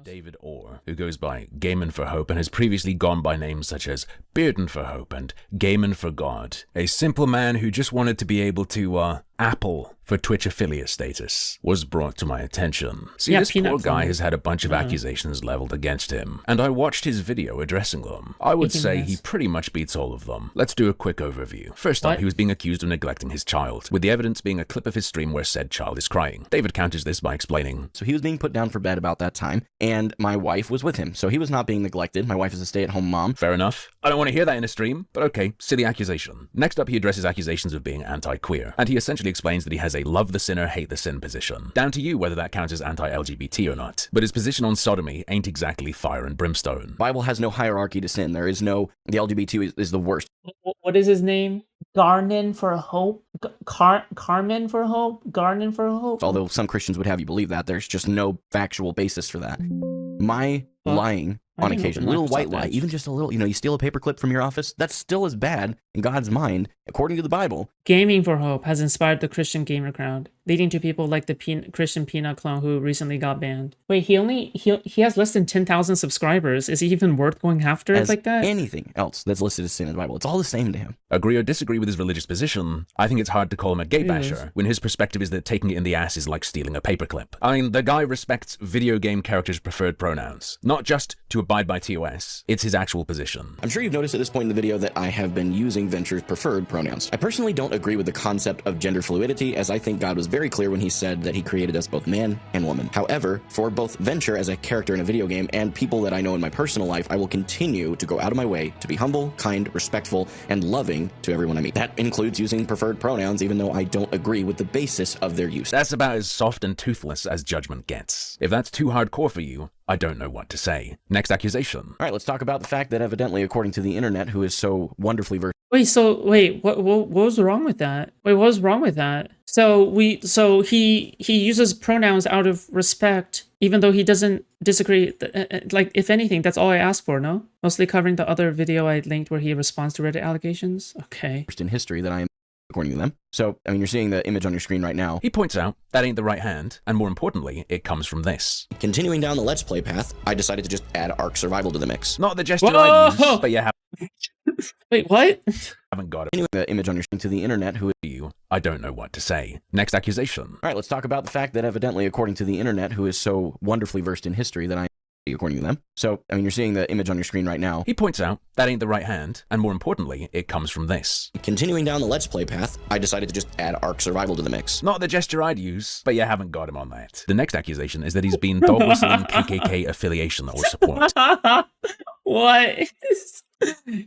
David Orr, who goes by Gaming4Hope and has previously gone by names such as Bearden4Hope and Gaming4God, a simple man who just wanted to be able to, Apple for Twitch affiliate status, was brought to my attention. See, this poor guy has had a bunch of accusations leveled against him, and I watched his video addressing them. I would say he pretty much beats all of them. Let's do a quick overview. First up, he was being accused of neglecting his child, with the evidence being a clip of his stream where said child is crying. David counters this by explaining, so he was being put down for bed about that time, and my wife was with him, so he was not being neglected. My wife is a stay-at-home mom. Fair enough. I don't want to hear that in a stream, but okay, silly accusation. Next up, he addresses accusations of being anti-queer, and he essentially explains that he has a love the sinner, hate the sin position. Down to you whether that counts as anti-LGBT or not. But his position on sodomy ain't exactly fire and brimstone. Bible has no hierarchy to sin. There is no, the LGBT is the worst. What is his name? Garden4Hope? Carmen4Hope? Garden4Hope? Although some Christians would have you believe that, there's just no factual basis for that. My lying on occasion, little white lie, even just a little, you steal a paperclip from your office, that's still as bad in God's mind, according to the Bible. Gaming4Hope has inspired the Christian gamer crowd, leading to people like the Christian Peanut clone who recently got banned. Wait, he has less than 10,000 subscribers. Is he even worth going after it like that? Anything else that's listed as sin in the Bible, it's all the same to him. Agree or disagree with his religious position, I think it's hard to call him a gay basher when his perspective is that taking it in the ass is like stealing a paperclip. I mean, the guy respects video game characters' preferred pronouns, not just to abide by TOS, it's his actual position. I'm sure you've noticed at this point in the video that I have been using Venture's preferred pronouns. I personally don't agree with the concept of gender fluidity, as I think God was very clear when he said that he created us both man and woman. However, for both Venture as a character in a video game and people that I know in my personal life, I will continue to go out of my way to be humble, kind, respectful, and loving to everyone I meet. That includes using preferred pronouns, even though I don't agree with the basis of their use. That's about as soft and toothless as judgment gets. If that's too hardcore for you, I don't know what to say. Next accusation. All right, let's talk about the fact that evidently, according to the internet, who is so wonderfully versed. What was wrong with that? Wait, what was wrong with that? So he uses pronouns out of respect, even though he doesn't disagree. Like, if anything, that's all I asked for, no? Mostly covering the other video I linked where he responds to Reddit allegations. Okay. In history that I am, according to them. So, I mean, you're seeing the image on your screen right now. He points out that ain't the right hand, and more importantly, it comes from this. Continuing down the Let's Play path, I decided to just add Ark Survival to the mix. Not the gesture I use, but you have. Wait, what? Haven't got it. Anyway, the image on your screen to the internet who you. I don't know what to say. Next accusation. All right, let's talk about the fact that evidently, according to the internet, who is so wonderfully versed in history that I am, according to them. So, I mean, you're seeing the image on your screen right now. He points out that ain't the right hand, and more importantly, it comes from this. Continuing down the Let's Play path, I decided to just add Ark Survival to the mix. Not the gesture I'd use, but you haven't got him on that. The next accusation is that he's been dog whistling KKK affiliation or support. What?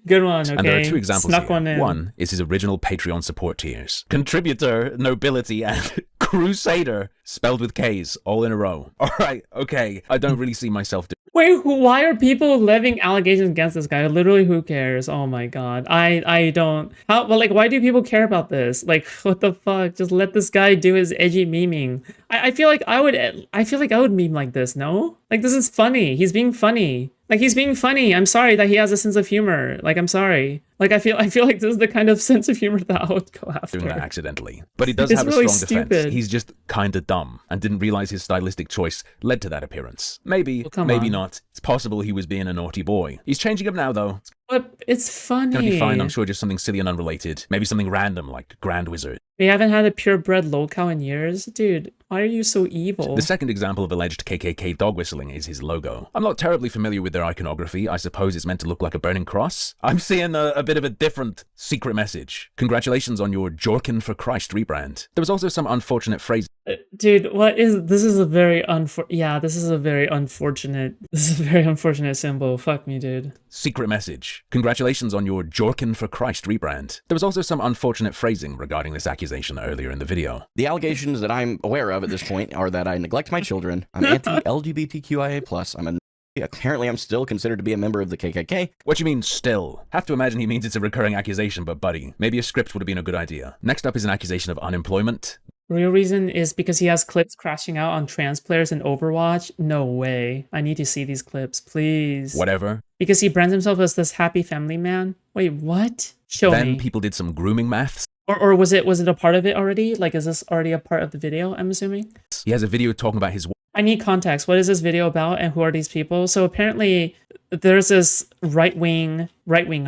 Good one, okay. And there are two examples Snuck here. One in. One is his original Patreon support tiers. Contributor, nobility, and crusader, spelled with K's, all in a row. Alright, okay, I don't really see myself doing. Wait, why are people levying allegations against this guy? Literally, who cares? Oh my god. I don't. Why do people care about this? Like, what the fuck? Just let this guy do his edgy memeing. I feel like I would meme like this, no? Like, this is funny. He's being funny. Like, he's being funny. I'm sorry that he has a sense of humor. Like, I'm sorry. Like, I feel like this is the kind of sense of humor that I would go after. Doing that accidentally. But he does have really a strong stupid. defense. He's just kinda dumb and didn't realize his stylistic choice led to that appearance. Maybe, maybe not. It's possible he was being a naughty boy. He's changing up now, though. But it's funny. It's gonna be fine, I'm sure, just something silly and unrelated. Maybe something random like Grand Wizard. We haven't had a purebred LolCow in years? Dude, why are you so evil? The second example of alleged KKK dog whistling is his logo. I'm not terribly familiar with their iconography. I suppose it's meant to look like a burning cross. I'm seeing a bit of a different secret message. Congratulations on your Jorkin for Christ rebrand. There was also some unfortunate phrase. Dude, this is a very unfortunate symbol. Fuck me, dude. Secret message. Congratulations on your Jorkin for Christ rebrand. There was also some unfortunate phrasing regarding this accusation earlier in the video. The allegations that I'm aware of at this point are that I neglect my children, I'm anti-LGBTQIA+, apparently I'm still considered to be a member of the KKK. What you mean, still? Have to imagine he means it's a recurring accusation, but buddy, maybe a script would have been a good idea. Next up is an accusation of unemployment. Real reason is because he has clips crashing out on trans players in Overwatch? No way. I need to see these clips, please. Whatever. Because he brands himself as this happy family man? Wait, what? Show me. Then people did some grooming maths. Or was it a part of it already? Like, is this already a part of the video, I'm assuming? He has a video talking about his I need context. What is this video about and who are these people? So apparently there's this right-wing YouTuber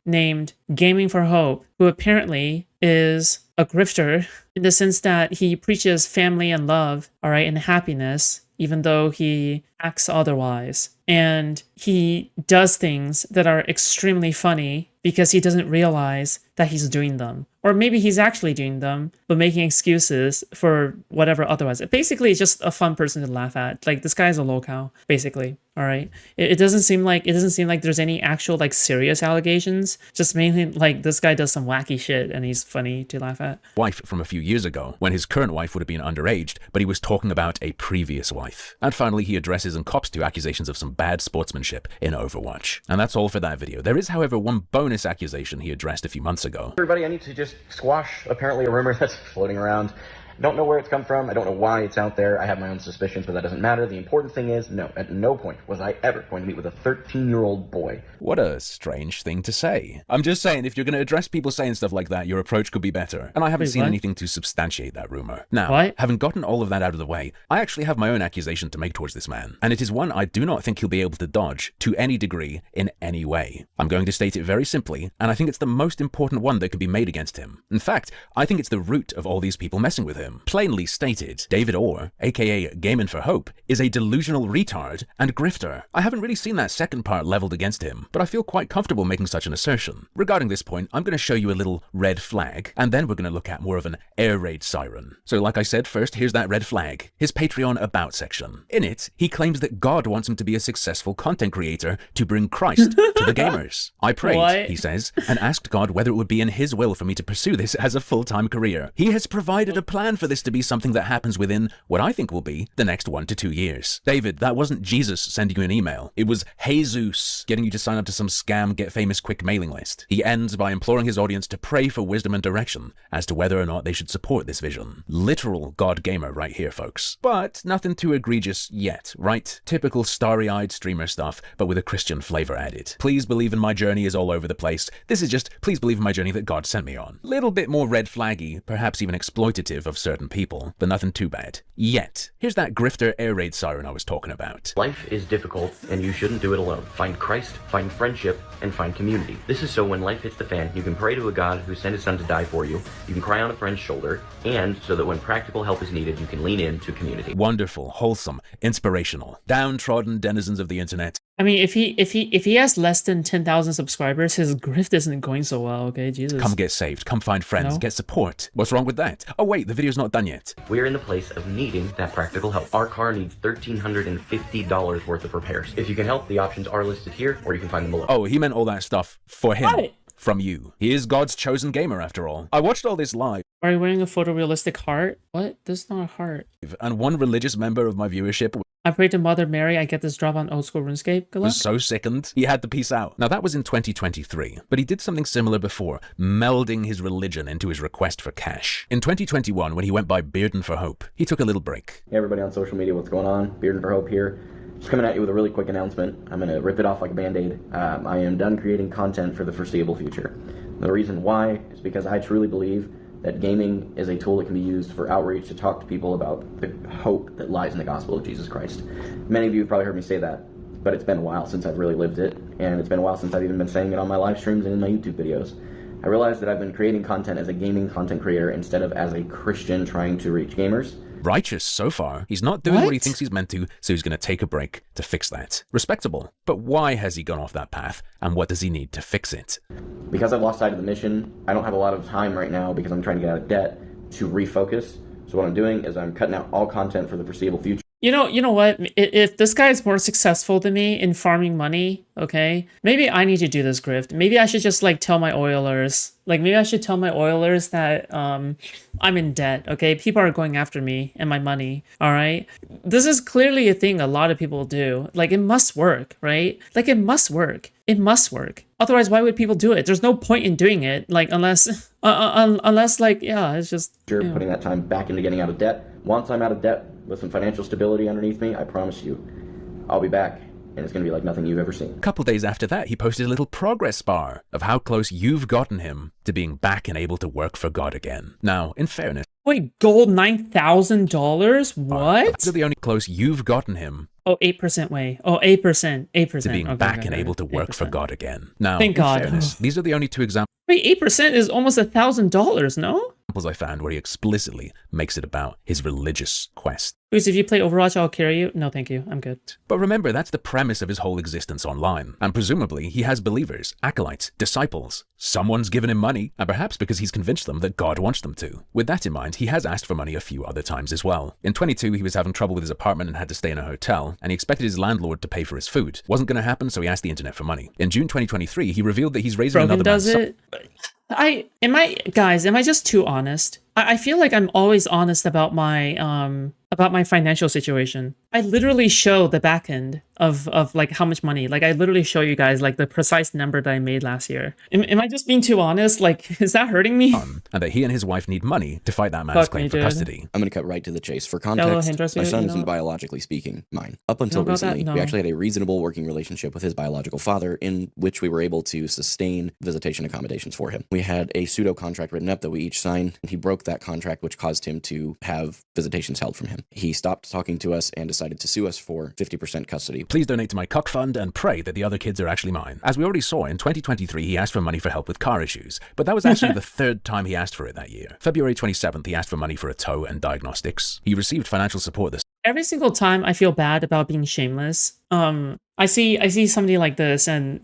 named Gaming4Hope, who apparently is a grifter in the sense that he preaches family and love, all right, and happiness, even though he acts otherwise. And he does things that are extremely funny because he doesn't realize that he's doing them. Or maybe he's actually doing them, but making excuses for whatever otherwise. Basically, it's just a fun person to laugh at. Like, this guy's a LolCow, basically. All right. It doesn't seem like there's any actual like serious allegations. Just mainly like this guy does some wacky shit and he's funny to laugh at. Wife from a few years ago, when his current wife would have been underaged, but he was talking about a previous wife. And finally, he addresses and cops to accusations of some bad sportsmanship in Overwatch. And that's all for that video. There is, however, one bonus accusation he addressed a few months ago. Everybody, I need to just squash apparently a rumor that's floating around. Don't know where it's come from. I don't know why it's out there. I have my own suspicions, but that doesn't matter. The important thing is, no, at no point was I ever going to meet with a 13-year-old boy. What a strange thing to say. I'm just saying, if you're going to address people saying stuff like that, your approach could be better. And I haven't seen anything to substantiate that rumor. Now, having gotten all of that out of the way, I actually have my own accusation to make towards this man. And it is one I do not think he'll be able to dodge to any degree in any way. I'm going to state it very simply, and I think it's the most important one that could be made against him. In fact, I think it's the root of all these people messing with him. Plainly stated, David Orr, aka Gaming4Hope, is a delusional retard and grifter. I haven't really seen that second part leveled against him, but I feel quite comfortable making such an assertion. Regarding this point, I'm going to show you a little red flag, and then we're going to look at more of an air raid siren. So like I said, first, here's that red flag, his Patreon About section. In it, he claims that God wants him to be a successful content creator to bring Christ to the gamers. I prayed, he says, and asked God whether it would be in his will for me to pursue this as a full-time career. He has provided a plan for this to be something that happens within what I think will be the next 1 to 2 years. David, that wasn't Jesus sending you an email. It was Jesus getting you to sign up to some scam get famous quick mailing list. He ends by imploring his audience to pray for wisdom and direction as to whether or not they should support this vision. Literal God gamer right here, folks. But nothing too egregious yet, right? Typical starry-eyed streamer stuff, but with a Christian flavor added. Please believe in my journey is all over the place. This is just, please believe in my journey that God sent me on. Little bit more red flaggy, perhaps even exploitative of certain people, but nothing too bad. Yet. Here's that grifter air raid siren I was talking about. Life is difficult, and you shouldn't do it alone. Find Christ, find friendship, and find community. This is so when life hits the fan, you can pray to a God who sent his son to die for you, you can cry on a friend's shoulder, and so that when practical help is needed, you can lean into community. Wonderful, wholesome, inspirational. Downtrodden denizens of the internet. I mean, if he has less than 10,000 subscribers, his grift isn't going so well, okay? Jesus. Come get saved, come find friends, get support. What's wrong with that? Oh wait, the video's not done yet. We're in the place of needing that practical help. Our car needs $1,350 worth of repairs. If you can help, the options are listed here, or you can find them below. Oh, he meant all that stuff for him. What? From you. He is God's chosen gamer after all. I watched all this live. Are you wearing a photorealistic heart? What? This is not a heart. And one religious member of my viewership I prayed to Mother Mary I get this drop on old school RuneScape. Good luck. was so sickened, he had to peace out. Now that was in 2023, but he did something similar before, melding his religion into his request for cash. In 2021, when he went by Gaming4Hope, he took a little break. Hey everybody on social media, what's going on? Gaming4Hope here. Just coming at you with a really quick announcement. I'm going to rip it off like a band-aid. I am done creating content for the foreseeable future. The reason why is because I truly believe that gaming is a tool that can be used for outreach to talk to people about the hope that lies in the gospel of Jesus Christ. Many of you have probably heard me say that, but it's been a while since I've really lived it, and it's been a while since I've even been saying it on my live streams and in my YouTube videos. I realized that I've been creating content as a gaming content creator instead of as a Christian trying to reach gamers. Righteous so far. He's not doing what he thinks he's meant to, so he's going to take a break to fix that. Respectable. But why has he gone off that path, and what does he need to fix it? Because I've lost sight of the mission, I don't have a lot of time right now because I'm trying to get out of debt to refocus. So what I'm doing is I'm cutting out all content for the foreseeable future. You know what? If this guy is more successful than me in farming money, okay, maybe I need to do this grift. Maybe I should just like tell my oilers, maybe I should tell my oilers that I'm in debt, okay? People are going after me and my money, all right? This is clearly a thing a lot of people do. Like, it must work, right? Like, it must work. It must work. Otherwise, why would people do it? There's no point in doing it, like, unless like, yeah, it's just... Sure, putting that time back into getting out of debt. Once I'm out of debt with some financial stability underneath me, I promise you, I'll be back. And it's going to be like nothing you've ever seen. A couple days after that, he posted a little progress bar of how close you've gotten him to being back and able to work for God again. Now, in fairness, Wait, gold $9,000? What? These are the only close you've gotten him Oh, 8% way. Oh, 8%. 8%. to being Okay, back okay, and okay. able to work for 8%. God again. Now, Thank in God. fairness, these are the only two examples Wait, 8% is almost $1,000, no? I found where he explicitly makes it about his religious quest. Because if you play Overwatch, I'll carry you. No, thank you. I'm good. But remember, that's the premise of his whole existence online. And presumably, he has believers, acolytes, disciples. Someone's given him money, and perhaps because he's convinced them that God wants them to. With that in mind, he has asked for money a few other times as well. In 22, he was having trouble with his apartment and had to stay in a hotel, and he expected his landlord to pay for his food. Wasn't going to happen, so he asked the internet for money. In June 2023, he revealed that he's raising Brogan another does man's it. Am I just too honest? I feel like I'm always honest about my financial situation. I literally show the back end of like how much money. Like I literally show you guys like the precise number that I made last year. Am I just being too honest? Like, is that hurting me? and that he and his wife need money to fight that man's Fuck claim me, for dude. custody. I'm going to cut right to the chase. For Hello, context, Hendros, my son you isn't know- biologically speaking mine. Up until about that? recently, No. we actually had a reasonable working relationship with his biological father in which we were able to sustain visitation accommodations for him. We had a pseudo contract written up that we each signed, and he broke that contract, which caused him to have visitations held from him. He stopped talking to us and decided to sue us for 50% custody. Please donate to my cuck fund and pray that the other kids are actually mine. As we already saw, in 2023, he asked for money for help with car issues, but that was actually the third time he asked for it that year. February 27th, he asked for money for a toe and diagnostics. He received financial support this Every single time I feel bad about being shameless. I see somebody like this, and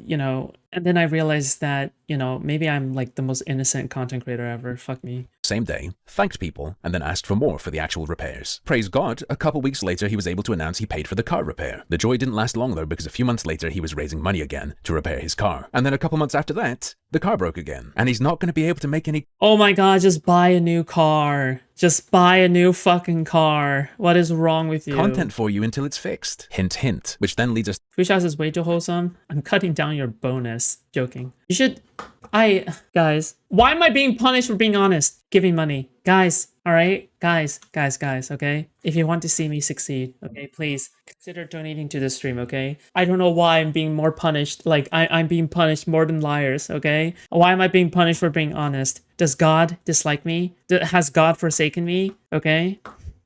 and then I realize that maybe I'm like the most innocent content creator ever. Fuck me. same day, thanked people, and then asked for more for the actual repairs. Praise God, a couple weeks later he was able to announce he paid for the car repair. The joy didn't last long though, because a few months later he was raising money again to repair his car. And then a couple months after that, the car broke again, and he's not going to be able to make any Oh my god, just buy a new car. Just buy a new fucking car. What is wrong with you? content for you until it's fixed. Hint, hint. Which then leads us Foodshops is way too wholesome. I'm cutting down your bonus. Joking. You should... Guys. Why am I being punished for being honest? Giving money. Guys, alright? Guys, okay? If you want to see me succeed, okay, please consider donating to this stream, okay? I don't know why I'm being more punished. Like, I'm being punished more than liars, okay? Why am I being punished for being honest? Does God dislike me? Has God forsaken me? Okay?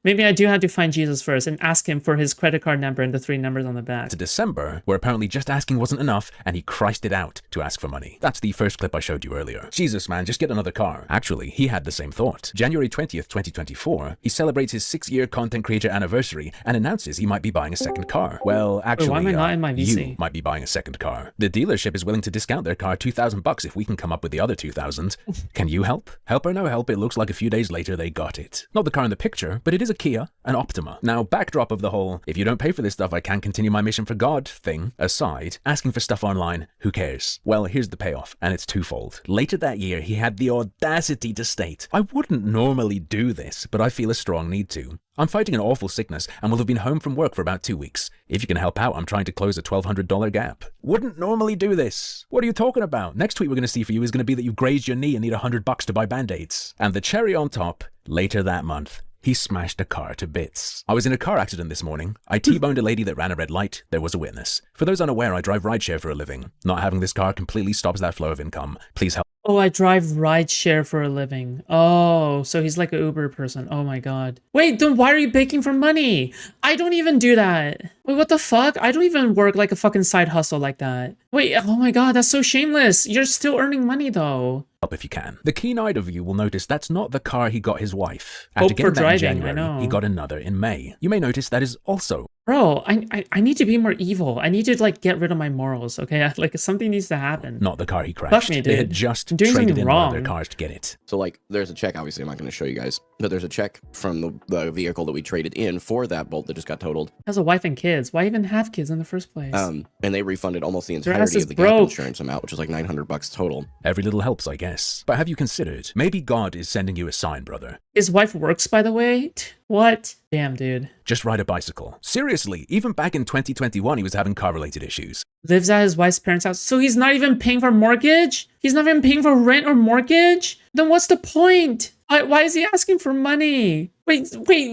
Maybe I do have to find Jesus first and ask him for his credit card number and the 3 numbers on the back. to December, where apparently just asking wasn't enough, and he Christed it out to ask for money. That's the first clip I showed you earlier. Jesus, man, just get another car. Actually, he had the same thought. January 20th, 2024, he celebrates his 6-year content creator anniversary and announces he might be buying a second car. Well, actually, why am I not in my VC? you might be buying a second car. The dealership is willing to discount their car $2,000 if we can come up with the other 2,000. Can you help? Help or no help, it looks like a few days later they got it. Not the car in the picture, but it is a Kia, an Optima. Now, backdrop of the whole, if you don't pay for this stuff, I can't continue my mission for God thing aside, asking for stuff online, who cares? Well, here's the payoff, and it's twofold. Later that year, he had the audacity to state, I wouldn't normally do this, but I feel a strong need to. I'm fighting an awful sickness and will have been home from work for about 2 weeks. If you can help out, I'm trying to close a $1,200 gap. Wouldn't normally do this. What are you talking about? Next tweet we're going to see for you is going to be that you've grazed your knee and need $100 to buy band-aids. And the cherry on top, later that month, he smashed a car to bits. I was in a car accident this morning. I T-boned a lady that ran a red light. There was a witness. For those unaware, I drive rideshare for a living. Not having this car completely stops that flow of income. Please help. Oh, I drive rideshare for a living. Oh, so he's like an Uber person. Oh my god. Wait, then why are you begging for money? I don't even do that. Wait, what the fuck? I don't even work like a fucking side hustle like that. Wait, oh my god, that's so shameless. You're still earning money though. Help if you can. The keen-eyed of you will notice that's not the car he got his wife. After Hope getting for that in driving, I January, know. he got another in May. You may notice that is also Bro, I need to be more evil. I need to like get rid of my morals, okay? Like something needs to happen. not the car he crashed. Fuck me, They had dude. just I'm doing traded something in one of their wrong. cars to get it. So, like, there's a check. Obviously, I'm not going to show you guys, but there's a check from the vehicle that we traded in for that Bolt that just got totaled. Has a wife and kids. Why even have kids in the first place? And they refunded almost the Your ass entirety is of the gap broke. insurance amount, which was like $900 total. Every little helps, I guess. But have you considered, maybe God is sending you a sign, brother. His wife works, by the way. What? Damn, dude. Just ride a bicycle. Seriously, even back in 2021, he was having car-related issues. Lives at his wife's parents' house. So he's not even paying for mortgage? He's not even paying for rent or mortgage? Then what's the point? Why is he asking for money? Wait,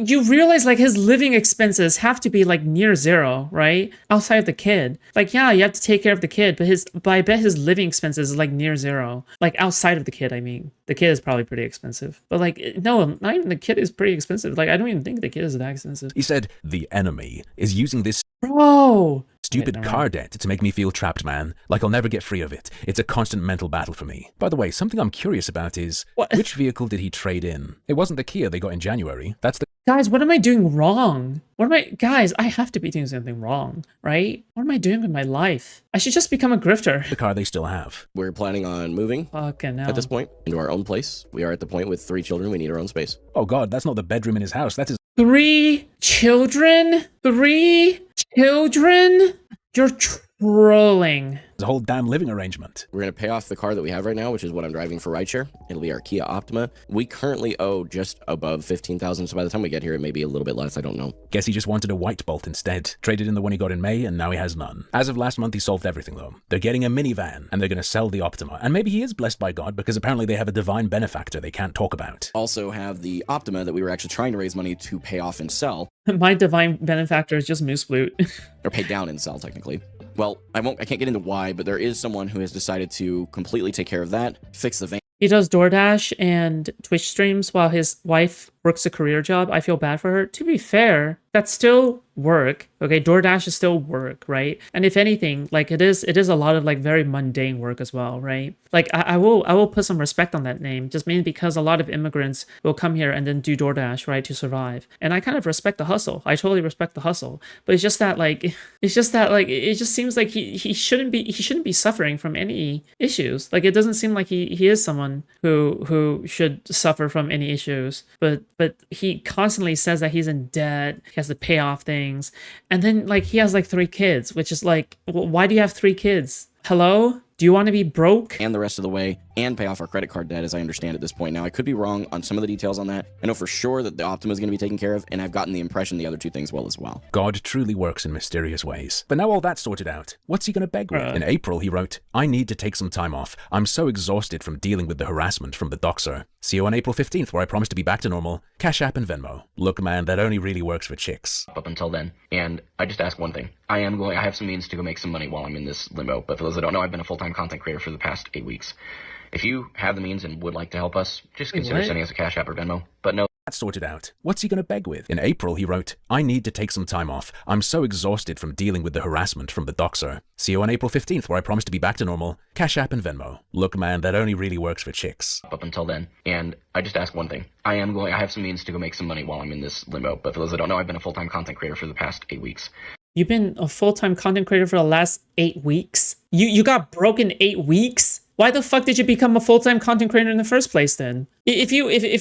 you realize like his living expenses have to be like near zero, right? Outside of the kid. Like, yeah, you have to take care of the kid, but I bet his living expenses is like near zero. Like outside of the kid, I mean. The kid is probably pretty expensive. But like, no, not even the kid is pretty expensive. Like, I don't even think the kid is that expensive. He said, the enemy is using this Bro! stupid car debt to make me feel trapped, man. Like I'll never get free of it. It's a constant mental battle for me. By the way, something I'm curious about is, which vehicle did he trade in? It wasn't the Kia they got in January. That's the... Guys, what am I doing wrong? Guys, I have to be doing something wrong, right? What am I doing with my life? I should just become a grifter. The car they still have. We're planning on moving Fucking hell. at this point into our own place. We are at the point with 3 children. We need our own space. Oh God, that's not the bedroom in his house. That's his... 3 children? 3 children? You're trolling. It's a whole damn living arrangement. We're going to pay off the car that we have right now, which is what I'm driving for rideshare. It'll be our Kia Optima. We currently owe just above $15,000, so by the time we get here, it may be a little bit less. I don't know. Guess he just wanted a white Bolt instead. Traded in the one he got in May, and now he has none. As of last month, he solved everything, though. They're getting a minivan, and they're going to sell the Optima. And maybe he is blessed by God, because apparently they have a divine benefactor they can't talk about. Also have the Optima that we were actually trying to raise money to pay off and sell. My divine benefactor is just Moose Flute. Or pay down and sell, technically. Well, I can't get into why, but there is someone who has decided to completely take care of that, fix the van. He does DoorDash and Twitch streams while his wife works a career job. I feel bad for her. To be fair, that's still work. Okay, DoorDash is still work, right? And if anything, like it is a lot of like very mundane work as well, right? Like I will put some respect on that name, just mainly because a lot of immigrants will come here and then do DoorDash, right, to survive. And I kind of respect the hustle. I totally respect the hustle. But it just seems like he shouldn't be suffering from any issues. Like it doesn't seem like he is someone who should suffer from any issues. But he constantly says that he's in debt, he has to pay off things, and then like he has like 3 kids, which is like, well, why do you have 3 kids? Hello? Do you want to be broke? And the rest of the way, and pay off our credit card debt, as I understand at this point. Now, I could be wrong on some of the details on that. I know for sure that the Optima is going to be taken care of, and I've gotten the impression the other 2 things will as well. God truly works in mysterious ways. But now all that's sorted out, what's he going to beg with? In April, he wrote, I need to take some time off. I'm so exhausted from dealing with the harassment from the doxer. See you on April 15th, where I promise to be back to normal. Cash App and Venmo. Look, man, that only really works for chicks. Up until then, and I just ask one thing. I have some means to go make some money while I'm in this limbo, but for those that don't know, I've been a full-time content creator for the past 8 weeks. If you have the means and would like to help us, just consider sending us a Cash App or Venmo. But no. That's sorted out. What's he going to beg with? In April, he wrote, I need to take some time off. I'm so exhausted from dealing with the harassment from the doxer. See you on April 15th, where I promise to be back to normal. Cash App and Venmo. Look, man, that only really works for chicks. Up until then, and I just ask one thing. I have some means to go make some money while I'm in this limbo, but for those that don't know, I've been a full-time content creator for the past 8 weeks. You've been a full-time content creator for the last 8 weeks? You got broke in 8 weeks? Why the fuck did you become a full-time content creator in the first place then? If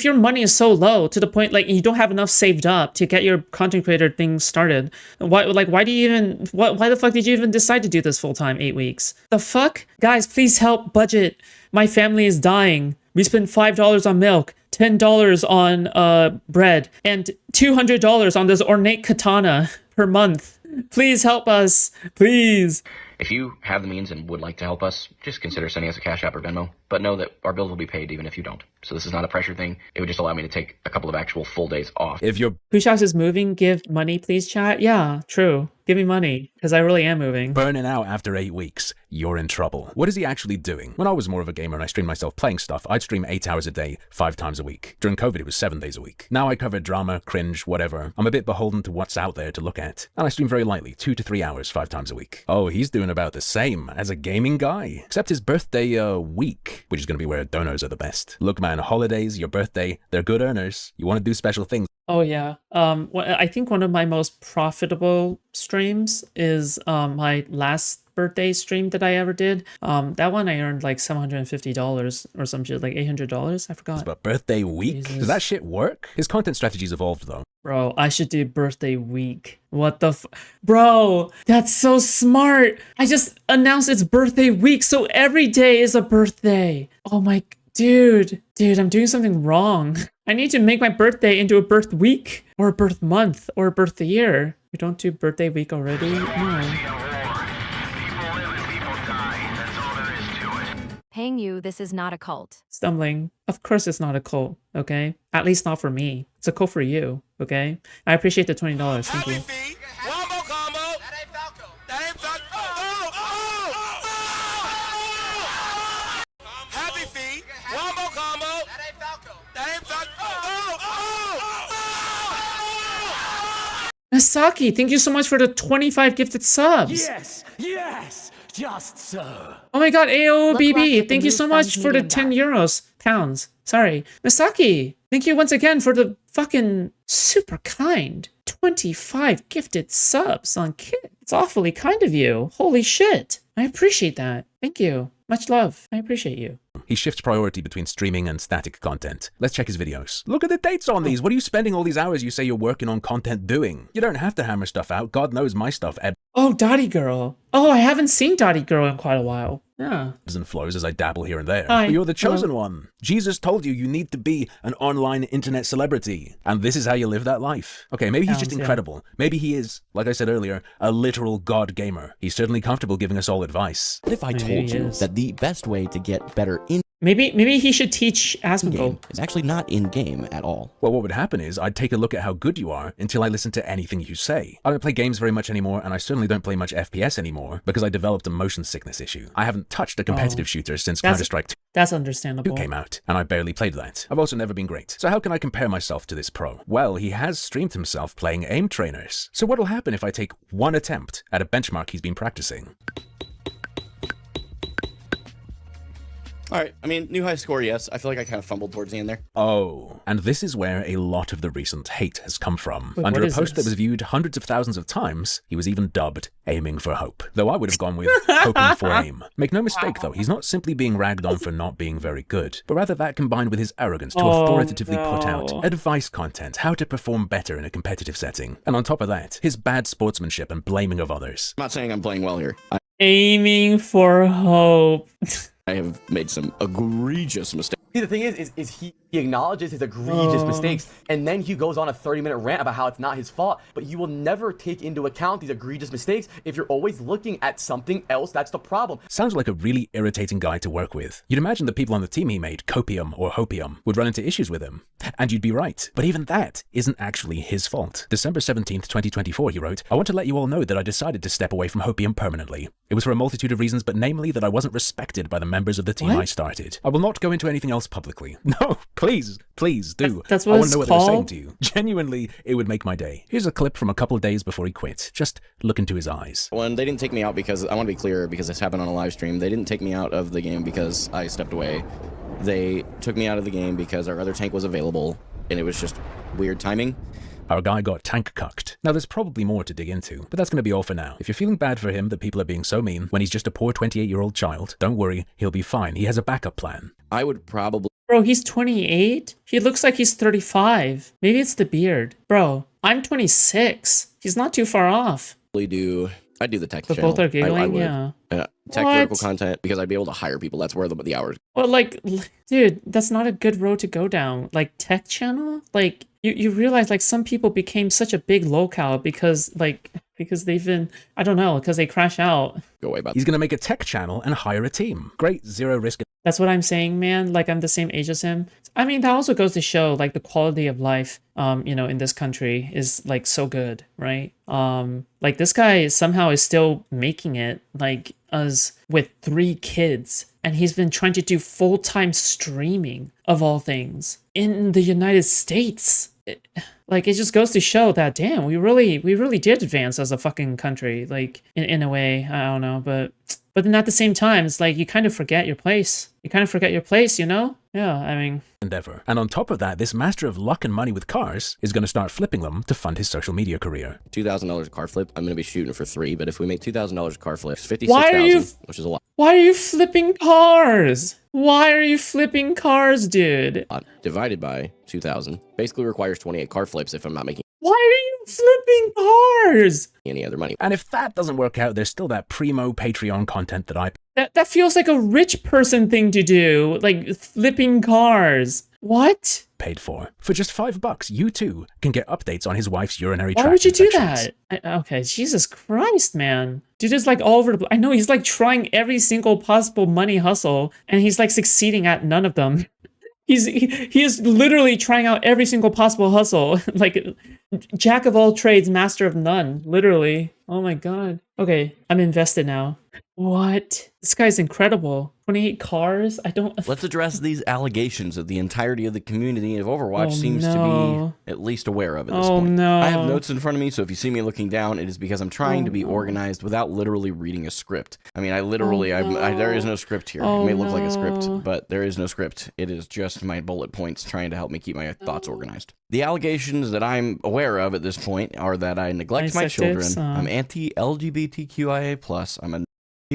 your money is so low to the point like you don't have enough saved up to get your content creator thing started, why the fuck did you even decide to do this full-time 8 weeks? The fuck? Guys, please help budget. My family is dying. We spent $5 on milk, $10 on bread, and $200 on this ornate katana per month. Please help us. Please. If you have the means and would like to help us, just consider sending us a Cash App or Venmo. But know that our bills will be paid even if you don't. So this is not a pressure thing. It would just allow me to take a couple of actual full days off. If you're Foodshops is moving, give money, please, chat. Yeah, true. Give me money, because I really am moving. burning out after 8 weeks, you're in trouble. What is he actually doing? When I was more of a gamer and I streamed myself playing stuff, I'd stream 8 hours a day, 5 times a week. During COVID, it was 7 days a week. Now I cover drama, cringe, whatever. I'm a bit beholden to what's out there to look at. And I stream very lightly, 2 to 3 hours, 5 times a week. Oh, he's doing about the same as a gaming guy. Except his birthday, week, which is going to be where donors are the best. Look, man, holidays, your birthday, they're good earners. You want to do special things. Oh yeah. I think one of my most profitable streams is my last birthday stream that I ever did. That one I earned like $750 or some shit, like $800. I forgot. But birthday week? Jesus. Does that shit work? His content strategy's evolved though. Bro, I should do birthday week. What the Bro, that's so smart. I just announced it's birthday week, so every day is a birthday. Oh my, dude, I'm doing something wrong. I need to make my birthday into a birth week or a birth month or a birth year. You don't do birthday week already? No. paying you. This is not a cult. Stumbling. Of course it's not a cult, okay? At least not for me. It's a cult for you, okay? I appreciate the $20. Thank you. Wombo combo. That ain't Falco. That ain't Falco. Happy feet. Wombo combo. That ain't Falco. That ain't Falco. Masaki, thank you so much for the 25 gifted subs. Yes, just so. Oh my god, Look AOBB, left at thank the you so move much thumbs for the medium 10 bar. euros. Pounds. Sorry. Masaki, thank you once again for the fucking super kind 25 gifted subs on Kit. It's awfully kind of you. Holy shit. I appreciate that. Thank you. Much love. I appreciate you. He shifts priority between streaming and static content. Let's check his videos. Look at the dates on these. What are you spending all these hours you say you're working on content doing? You don't have to hammer stuff out. God knows my stuff ebbs Oh, Dottie Girl. Oh, I haven't seen Dottie Girl in quite a while. Yeah. and flows as I dabble here and there. Hi. But you're the chosen Hello. one. Jesus told you need to be an online internet celebrity. And this is how you live that life. Okay, maybe he's just Sounds, yeah. incredible. Maybe he is, like I said earlier, a literal god gamer. He's certainly comfortable giving us all advice. What if I Maybe told he you is. that the best way to get better in Maybe he should teach game Asmongold. is actually not in game at all? Well, what would happen is I'd take a look at how good you are until I listen to anything you say. I don't play games very much anymore, and I certainly don't play much FPS anymore because I developed a motion sickness issue. I haven't touched a competitive shooter since That's- Counter-Strike 2 That's understandable. came out, and I barely played that. I've also never been great. So how can I compare myself to this pro? Well, he has streamed himself playing aim trainers. So what'll happen if I take one attempt at a benchmark he's been practicing? All right. I mean, new high score, yes. I feel like I kind of fumbled towards the end there. Oh, and this is where a lot of the recent hate has come from. Wait, Under what a is post this? that was viewed hundreds of thousands of times, he was even dubbed Aiming for Hope. Though I would have gone with Hoping for Aim. Make no mistake though, he's not simply being ragged on for not being very good, but rather that combined with his arrogance to Oh, authoritatively put out no. advice content, how to perform better in a competitive setting. And on top of that, his bad sportsmanship and blaming of others. I'm not saying I'm playing well here. Aiming for hope. I have made some egregious mistakes. See, the thing is he acknowledges his egregious Oh. mistakes, and then he goes on a 30-minute rant about how it's not his fault, but you will never take into account these egregious mistakes if you're always looking at something else. That's the problem. Sounds like a really irritating guy to work with. You'd imagine the people on the team he made, Copium or Hopium, would run into issues with him. And you'd be right. But even that isn't actually his fault. December 17th, 2024, he wrote, I want to let you all know that I decided to step away from Hopium permanently. It was for a multitude of reasons, but namely that I wasn't respected by the members of the team What? I started. I will not go into anything else publicly. No, please do. That's I what want it's to know what they were saying called? to you. Genuinely, it would make my day. Here's a clip from a couple of days before he quit. Just look into his eyes. When they didn't take me out because, I want to be clear, because this happened on a live stream, they didn't take me out of the game because I stepped away. They took me out of the game because our other tank was available, and it was just weird timing. Our guy got tank cucked. Now there's probably more to dig into, but that's going to be all for now. If you're feeling bad for him that people are being so mean when he's just a poor 28-year-old child, don't worry, he'll be fine. He has a backup plan. I would probably Bro, he's 28. He looks like he's 35. Maybe it's the beard. Bro, I'm 26. He's not too far off. I'd do the tech But channel. both are I giggling, would. yeah. Tech What? vertical content, because I'd be able to hire people. That's where the hours. Well, like, dude, that's not a good road to go down. Like, tech channel? Like, you realize, like, some people became such a big LolCow because they've been, I don't know, because they crash out. Go away about He's going to make a tech channel and hire a team. Great, zero risk. That's what I'm saying, man. Like, I'm the same age as him. I mean, that also goes to show, like, the quality of life, in this country is, like, so good, right? Like, this guy somehow is still making it, like, us with 3 kids. And he's been trying to do full-time streaming, of all things, in the United States. Like, it just goes to show that, damn, we really did advance as a fucking country, like, in a way. I don't know, but then at the same time, it's like you kind of forget your place. You know? Yeah, I mean, Endeavor. And on top of that, this master of luck and money with cars is going to start flipping them to fund his social media career. $2,000 a car flip. I'm going to be shooting for 3, but if we make $2,000 a car flip, it's Why are you- $56,000, which is a lot. why are you flipping cars? Why are you flipping cars, dude? Divided by 2000. Basically requires 28 car flips if I'm not making Why are you flipping cars? any other money. And if that doesn't work out, there's still that primo Patreon content that I That feels like a rich person thing to do, like flipping cars. What? paid for. For just $5, you too can get updates on his wife's urinary Why tract would you do infections. that? Okay, Jesus Christ, man. Dude is like all over the place. I know he's like trying every single possible money hustle, and he's like succeeding at none of them. He is literally trying out every single possible hustle. Like, jack of all trades, master of none. Literally. Oh my god. Okay, I'm invested now. What? This guy's incredible. 28 cars? I don't... Let's address these allegations that the entirety of the community of Overwatch seems to be at least aware of at this point. No. I have notes in front of me, so if you see me looking down, it is because I'm trying to be organized without literally reading a script. I mean, I literally, there is no script here. It may look like a script, but there is no script. It is just my bullet points trying to help me keep my thoughts organized. The allegations that I'm aware of at this point are that I neglect my children, I'm anti-LGBTQIA+,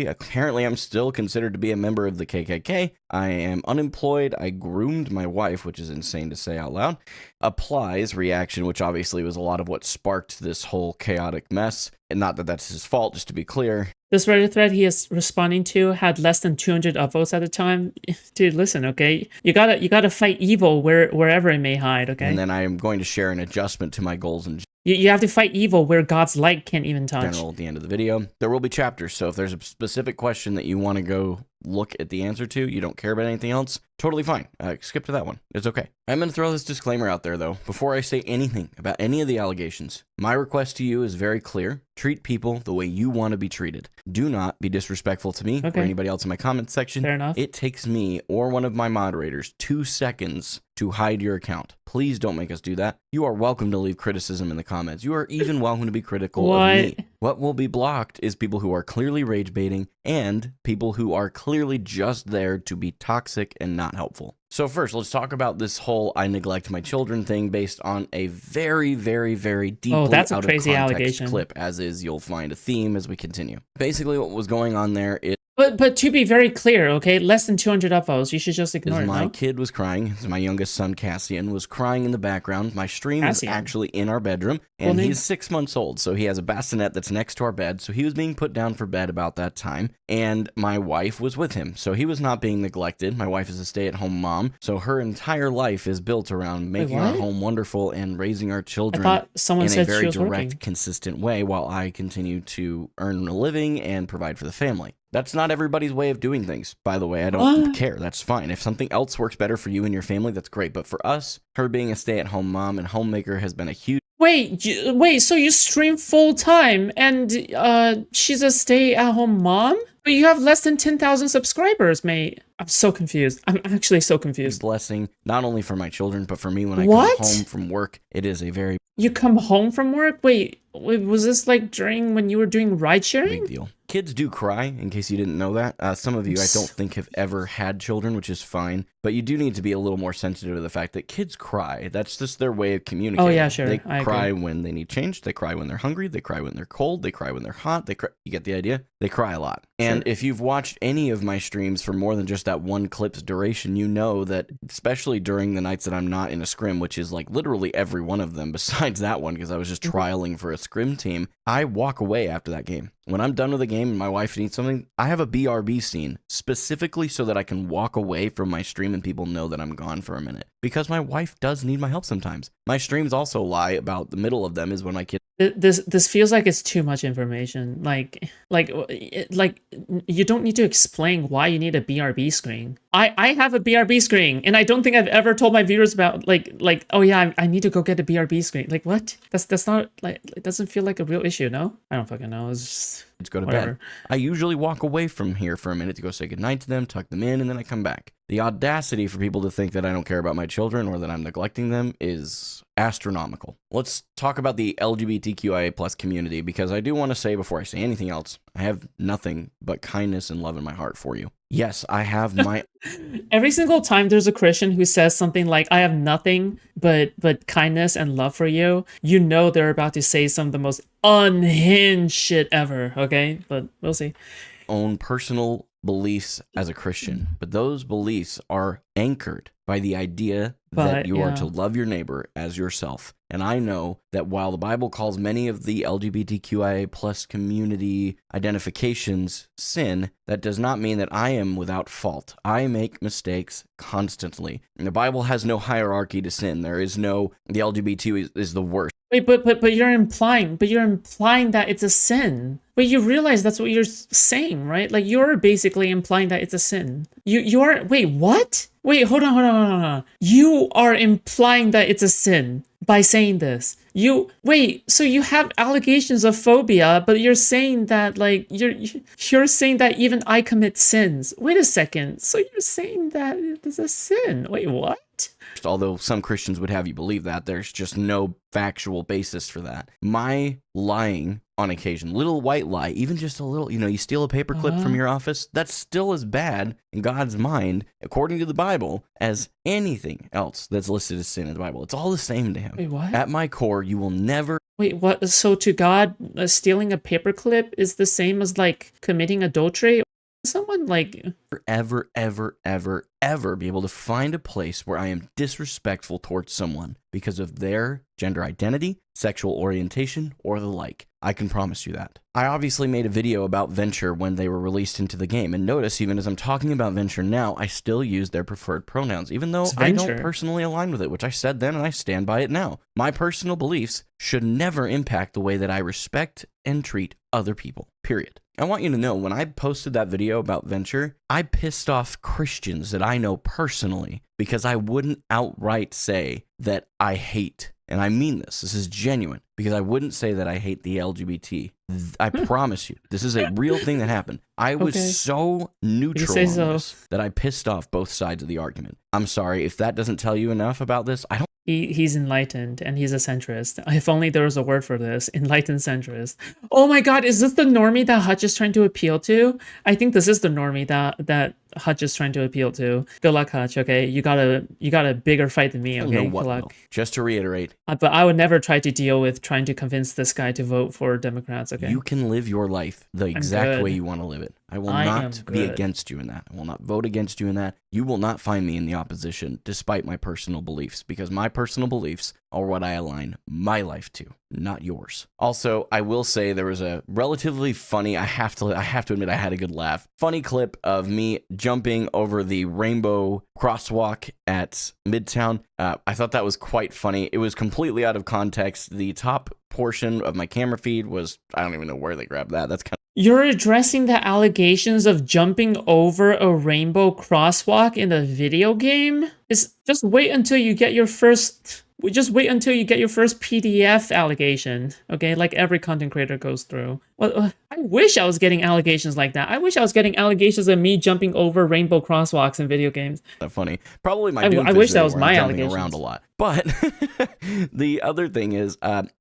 apparently I'm still considered to be a member of the KKK, I am unemployed, I groomed my wife, which is insane to say out loud, applies reaction, which obviously was a lot of what sparked this whole chaotic mess, and not that that's his fault, just to be clear. This Reddit thread he is responding to had less than 200 upvotes at the time. Dude, listen, okay? You gotta fight evil wherever it may hide, okay? And then I am going to share an adjustment to my goals and You have to fight evil where God's light can't even touch. general at the end of the video. There will be chapters, so if there's a specific question that you want to go look at the answer to, you don't care about anything else, totally fine. Skip to that one. It's okay. I'm going to throw this disclaimer out there, though, before I say anything about any of the allegations. My request to you is very clear. Treat people the way you want to be treated. Do not be disrespectful to me or anybody else in my comment section. Fair enough. It takes me or one of my moderators 2 seconds to hide your account. Please don't make us do that. You are welcome to leave criticism in the comments. You are even welcome to be critical of me. What will be blocked is people who are clearly rage baiting and people who are clearly just there to be toxic and not helpful. So first, let's talk about this whole I neglect my children thing based on a very, very, very deeply that's a out crazy of context allegation. clip, as is you'll find a theme as we continue. Basically, what was going on there is But to be very clear, okay, less than 200 upvotes, you should just ignore it. my No? kid was crying. My youngest son, Cassian, was crying in the background. My stream is Cassian. actually in our bedroom, Cool and name. he's 6 months old, so he has a bassinet that's next to our bed, so he was being put down for bed about that time, and my wife was with him, so he was not being neglected. My wife is a stay-at-home mom, so her entire life is built around making our what? home wonderful and raising our I children thought someone in a said very she was direct, working. consistent way while I continue to earn a living and provide for the family. That's not everybody's way of doing things, by the way. I don't care. That's fine. If something else works better for you and your family, that's great. But for us, her being a stay-at-home mom and homemaker has been a huge Wait, so you stream full time and she's a stay-at-home mom? But you have less than 10,000 subscribers, mate. I'm so confused. I'm actually so confused. blessing, not only for my children, but for me when I What? come home from work. It is a very You come home from work? Wait, was this like during when you were doing ride sharing? big deal. Kids do cry, in case you didn't know that. Some of you, I don't think, have ever had children, which is fine. But you do need to be a little more sensitive to the fact that kids cry. That's just their way of communicating. Oh, yeah, sure. They I cry agree. when they need change. They cry when they're hungry. They cry when they're cold. They cry when they're hot. They cry. You get the idea? They cry a lot. And if you've watched any of my streams for more than just that one clip's duration, you know that, especially during the nights that I'm not in a scrim, which is like literally every one of them besides that one, because I was just trialing for a scrim team, I walk away after that game. When I'm done with the game and my wife needs something, I have a BRB scene specifically so that I can walk away from my stream and people know that I'm gone for a minute. Because my wife does need my help sometimes. My streams also lie about the middle of them is when my kid. This feels like it's too much information. Like you don't need to explain why you need a BRB screen. I have a BRB screen, and I don't think I've ever told my viewers about like oh yeah, I need to go get a BRB screen. Like what? That's not like, it doesn't feel like a real issue. No, I don't fucking know. It's just Let's go to whatever. bed. I usually walk away from here for a minute to go say goodnight to them, tuck them in, and then I come back. The audacity for people to think that I don't care about my children or that I'm neglecting them is astronomical. Let's talk about the LGBTQIA plus community, because I do want to say before I say anything else, I have nothing but kindness and love in my heart for you. Yes, I have my Every single time there's a Christian who says something like I have nothing but kindness and love for you, you know they're about to say some of the most unhinged shit ever, okay? But we'll see. own personal beliefs as a Christian, but those beliefs are anchored by the idea But, that you are yeah. to love your neighbor as yourself. And I know that while the Bible calls many of the LGBTQIA plus community identifications sin, that does not mean that I am without fault. I make mistakes constantly. And the Bible has no hierarchy to sin. There is no, the LGBT is the worst. Wait, but you're implying that it's a sin. But you realize that's what you're saying, right? Like you're basically implying that it's a sin. You are. Wait, what? Wait, hold on. You are implying that it's a sin by saying this. So you have allegations of phobia, but you're saying that like you're saying that even I commit sins. Wait a second. So you're saying that it's a sin. Wait, what? Although some Christians would have you believe that, there's just no factual basis for that. My lying on occasion, little white lie, even just a little, you steal a paperclip from your office, that's still as bad in God's mind, according to the Bible, as anything else that's listed as sin in the Bible. It's all the same to him. Wait, what? At my core, you will never... Wait, what? So to God, stealing a paperclip is the same as like committing adultery? Someone like... ever be able to find a place where I am disrespectful towards someone because of their gender identity, sexual orientation, or the like. I can promise you that. I obviously made a video about Venture when they were released into the game, and notice even as I'm talking about Venture now, I still use their preferred pronouns, even though I don't personally align with it, which I said then and I stand by it now. My personal beliefs should never impact the way that I respect and treat other people, period. I want you to know, when I posted that video about Venture, I pissed off Christians that I know personally because I wouldn't outright say that I hate, and I mean this is genuine, because I wouldn't say that I hate the LGBT. I promise you, this is a real thing that happened. I was so neutral on this that I pissed off both sides of the argument. I'm sorry, if that doesn't tell you enough about this, I don't... He's enlightened and he's a centrist. If only there was a word for this. Enlightened centrist. Oh my god, is this the normie that Hutch is trying to appeal to? I think this is the normie that Hutch is trying to appeal to. Good luck, Hutch, okay? You got a bigger fight than me, okay? Good luck. Just to reiterate. But I would never try to deal with trying to convince this guy to vote for Democrats, okay? You can live your life the exact way you want to live it. I will not be against you in that. I will not vote against you in that. You will not find me in the opposition despite my personal beliefs, because my personal beliefs are what I align my life to, not yours. Also, I will say there was a relatively funny, I have to admit I had a good laugh, funny clip of me jumping over the rainbow crosswalk at Midtown. I thought that was quite funny. It was completely out of context. The top portion of my camera feed was, I don't even know where they grabbed that. That's kind of... You're addressing the allegations of jumping over a rainbow crosswalk in a video game? Just wait until you get your first... Just wait until you get your first PDF allegation, okay? Like every content creator goes through. Well, I wish I was getting allegations like that. I wish I was getting allegations of me jumping over rainbow crosswalks in video games. That's funny. Probably my I wish that was my allegations. Around a lot. But the other thing is, that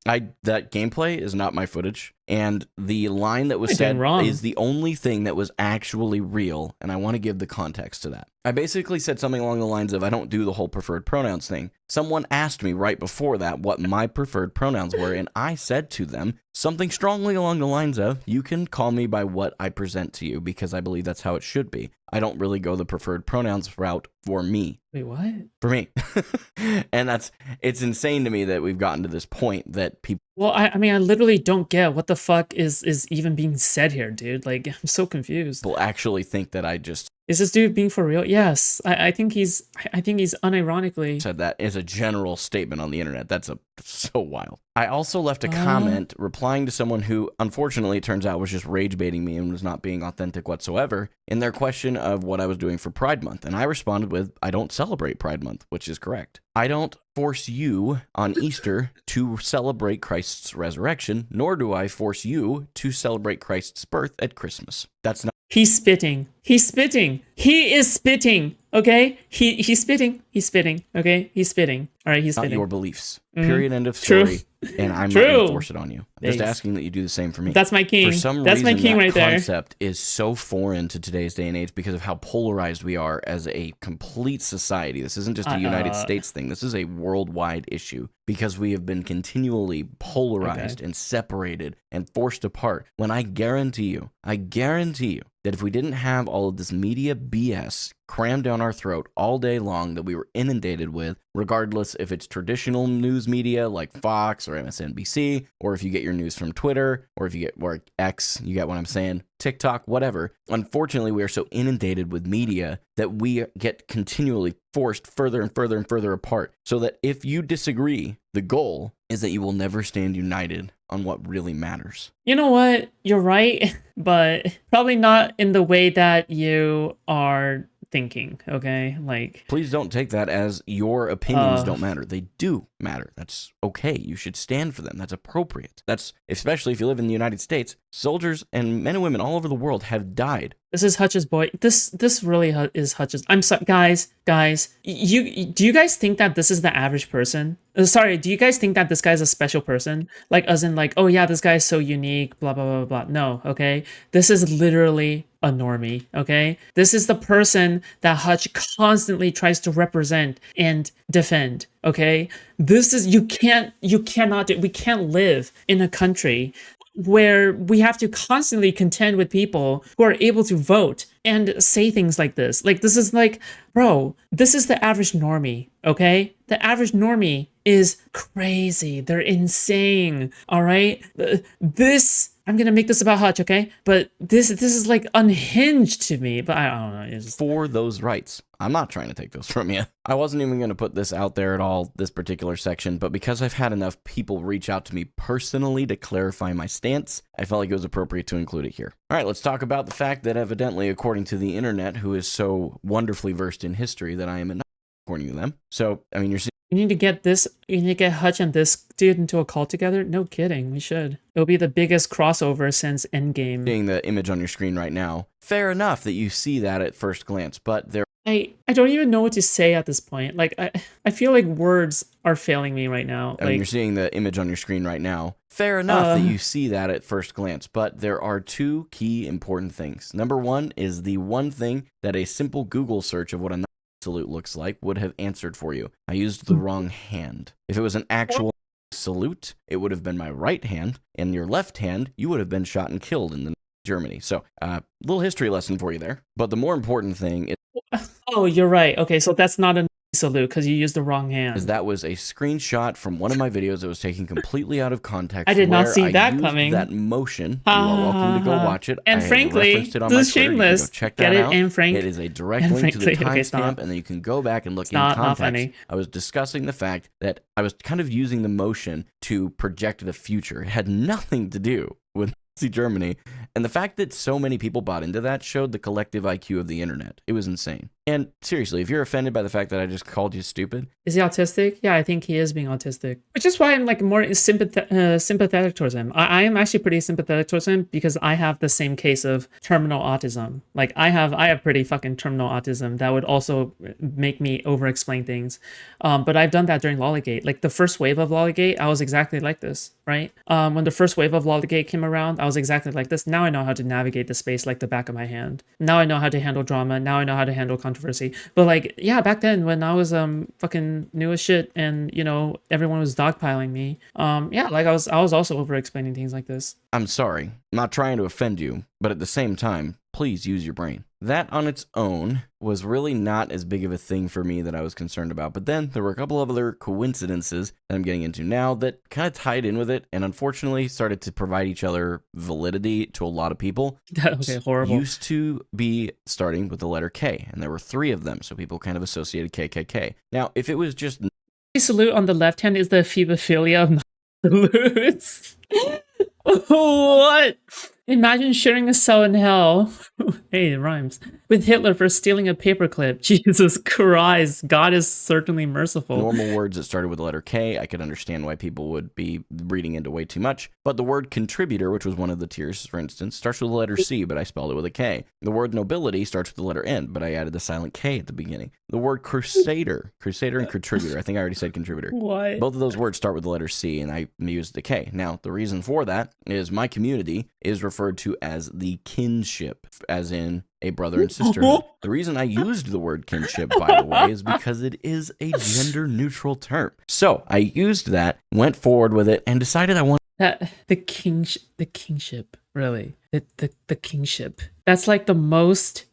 gameplay is not my footage. And the line that was said is the only thing that was actually real, and I want to give the context to that. I basically said something along the lines of, I don't do the whole preferred pronouns thing. Someone asked me right before that what my preferred pronouns were, and I said to them something strongly along the lines of, you can call me by what I present to you, because I believe that's how it should be. I don't really go the preferred pronouns route for me. Wait, what? For me. And it's insane to me that we've gotten to this point that people... Well, I mean, I literally don't get what the fuck is even being said here, dude. Like, I'm so confused. People actually think that I just... Is this dude being for real? Yes. I think he's unironically... said that as a general statement on the internet. That's so wild. I also left a comment replying to someone who, unfortunately, it turns out was just rage baiting me and was not being authentic whatsoever in their question of what I was doing for Pride Month. And I responded with, I don't celebrate Pride Month, which is correct. I don't force you on Easter to celebrate Christ's resurrection, nor do I force you to celebrate Christ's birth at Christmas. That's not... He's spitting. He's spitting. He is spitting. Okay? He's spitting. He's spitting. Okay? He's spitting. All right, he's spitting. Not your beliefs. Period. End of story. And I'm not going to force it on you. just Thanks. asking that you do the same for me. That's my king. For some That's reason, my king that right there. concept is so foreign to today's day and age because of how polarized we are as a complete society. This isn't just a United States thing. This is a worldwide issue because we have been continually polarized and separated and forced apart. When I guarantee you that if we didn't have all of this media BS crammed down our throat all day long that we were inundated with, regardless if it's traditional news media like Fox or MSNBC, or if you get your news from Twitter, or if you get X, you get what I'm saying, TikTok, whatever. Unfortunately, we are so inundated with media that we get continually forced further and further and further apart. So that if you disagree, the goal is that you will never stand united on what really matters. You know what? You're right, but probably not in the way that you are thinking, okay? Like, please don't take that as your opinions don't matter. They do matter. That's okay. You should stand for them. That's appropriate. That's, especially if you live in the United States, soldiers and men and women all over the world have died. This is Hutch's boy. This really is Hutch's. I'm sorry, guys. Do you guys think that this is the average person? Sorry, do you guys think that this guy's a special person? Like, as in, like, oh yeah, this guy's so unique, blah blah blah blah. No, okay. This is literally a normie. Okay, this is the person that Hutch constantly tries to represent and defend. Okay, this is we can't live in a country where we have to constantly contend with people who are able to vote and say things like this. Like, this is like, bro, this is the average normie, okay? The average normie is crazy. They're insane, all right? This, I'm gonna make this about Hutch, okay? But this is like unhinged to me, but I don't know. It's just... For those rights. I'm not trying to take those from you. I wasn't even going to put this out there at all, this particular section, but because I've had enough people reach out to me personally to clarify my stance, I felt like it was appropriate to include it here. All right, let's talk about the fact that evidently, according to the internet, who is so wonderfully versed in history, that I am not, according to them. So, I mean, you're seeing... You need to get Hutch and this dude into a cult together? No kidding, we should. It'll be the biggest crossover since Endgame. Seeing the image on your screen right now. Fair enough that you see that at first glance, but there... I don't even know what to say at this point. Like, I feel like words are failing me right now. I mean, you're seeing the image on your screen right now. Fair enough that you see that at first glance, but there are two key important things. Number one is the one thing that a simple Google search of what a salute looks like would have answered for you. I used the wrong hand. If it was an actual salute, it would have been my right hand, and your left hand, you would have been shot and killed in Germany. So, little history lesson for you there. But the more important thing is... Oh, you're right. Okay, so that's not a salute because you used the wrong hand. Is that was a screenshot from one of my videos that was taken completely out of context. I did not see that coming. That motion. You are welcome to go watch it. And frankly, it on this is my Twitter. shameless. You can go check Get that it, out. and frank. It is a direct link to the timestamp, and then you can go back and look in context. Not funny. I was discussing the fact that I was kind of using the motion to project the future. It had nothing to do with Germany, and the fact that so many people bought into that showed the collective IQ of the internet. It was insane. And seriously, if you're offended by the fact that I just called you stupid... Is he autistic? Yeah, I think he is being autistic. Which is why I'm like more sympathetic towards him. I am actually pretty sympathetic towards him because I have the same case of terminal autism. Like, I have pretty fucking terminal autism that would also make me over-explain things. But I've done that during Lollygate. Like, the first wave of Lollygate, I was exactly like this, right? When the first wave of Lollygate came around, I was exactly like this. Now I know how to navigate the space like the back of my hand. Now I know how to handle drama. Now I know how to handle controversy. But like, yeah, back then when I was fucking new as shit and, you know, everyone was dogpiling me, yeah, like I was also over explaining things like this. I'm sorry. I'm not trying to offend you, but at the same time, please use your brain. That on its own was really not as big of a thing for me that I was concerned about. But then there were a couple of other coincidences that I'm getting into now that kind of tied in with it and unfortunately started to provide each other validity to a lot of people. Okay, horrible. Used to be starting with the letter K, and there were 3 of them, so people kind of associated KKK. Now, if it was just... Salute on the left hand is the phebophilia of salutes. What? Imagine sharing a cell in hell. Hey, it rhymes. With Hitler for stealing a paperclip. Jesus Christ. God is certainly merciful. Normal words that started with the letter K, I could understand why people would be reading into way too much. But the word contributor, which was one of the tiers, for instance, starts with the letter C, but I spelled it with a K. The word nobility starts with the letter N, but I added the silent K at the beginning. The word crusader and contributor, I think I already said contributor. What? Both of those words start with the letter C, and I used the K. Now, the reason for that is my community is referred to as the kinship, as in a brother and sisterhood. The reason I used the word kinship, by the way, is because it is a gender-neutral term. So I used that, went forward with it, and decided I wanted The kingship, really. The kingship. That's like the most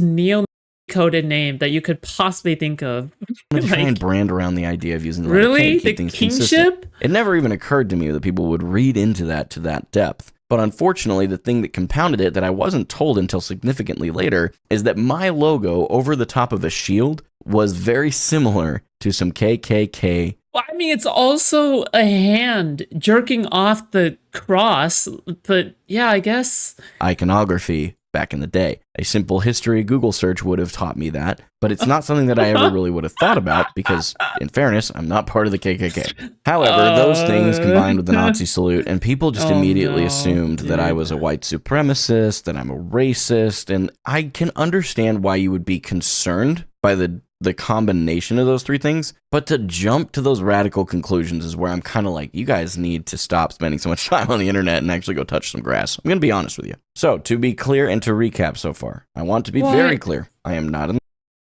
neo-coded name that you could possibly think of. to try and brand around the idea of using the letter Really? K to keep The things kingship? consistent. It never even occurred to me that people would read into that to that depth. But unfortunately, the thing that compounded it that I wasn't told until significantly later is that my logo over the top of a shield was very similar to some KKK. Well, I mean, it's also a hand jerking off the cross, but yeah, I guess. Iconography back in the day. A simple history Google search would have taught me that, but it's not something that I ever really would have thought about because, in fairness, I'm not part of the KKK. However, those things combined with the Nazi salute, and people just immediately assumed that I was a white supremacist, that I'm a racist, and I can understand why you would be concerned by the combination of those three things, but to jump to those radical conclusions is where I'm kind of like, you guys need to stop spending so much time on the internet and actually go touch some grass. I'm going to be honest with you. So, to be clear and to recap so far, I want to be very clear. I am not in.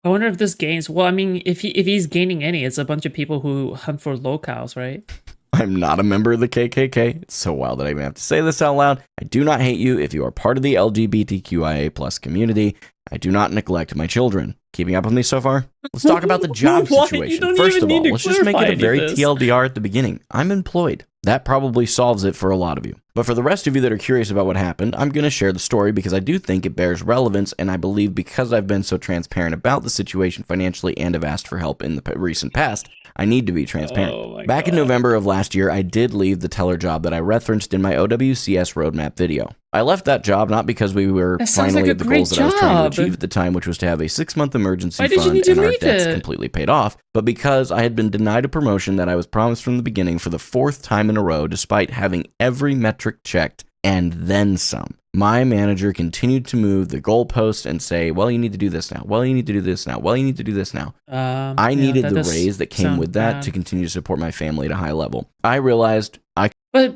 I wonder if this gains. Well, I mean, if he's gaining any, it's a bunch of people who hunt for LolCows, right? I'm not a member of the KKK. It's so wild that I even have to say this out loud. I do not hate you if you are part of the LGBTQIA plus community. I do not neglect my children. Keeping up with me so far? Let's talk about the job situation. First of all, let's just make it a very TLDR at the beginning. I'm employed. That probably solves it for a lot of you. But for the rest of you that are curious about what happened, I'm going to share the story because I do think it bears relevance, and I believe because I've been so transparent about the situation financially and have asked for help in the recent past, I need to be transparent. Back in November of last year, I did leave the teller job that I referenced in my OWCS roadmap video. I left that job not because we were finally at the goals that I was trying to achieve at the time, which was to have a 6-month emergency fund and our debts completely paid off, but because I had been denied a promotion that I was promised from the beginning for the 4th time in a row, despite having every metric checked and then some. My manager continued to move the goalpost and say, well, you need to do this now. Well, you need to do this now. Well, you need to do this now. I needed the raise that came with that to continue to support my family at a high level. I realized I But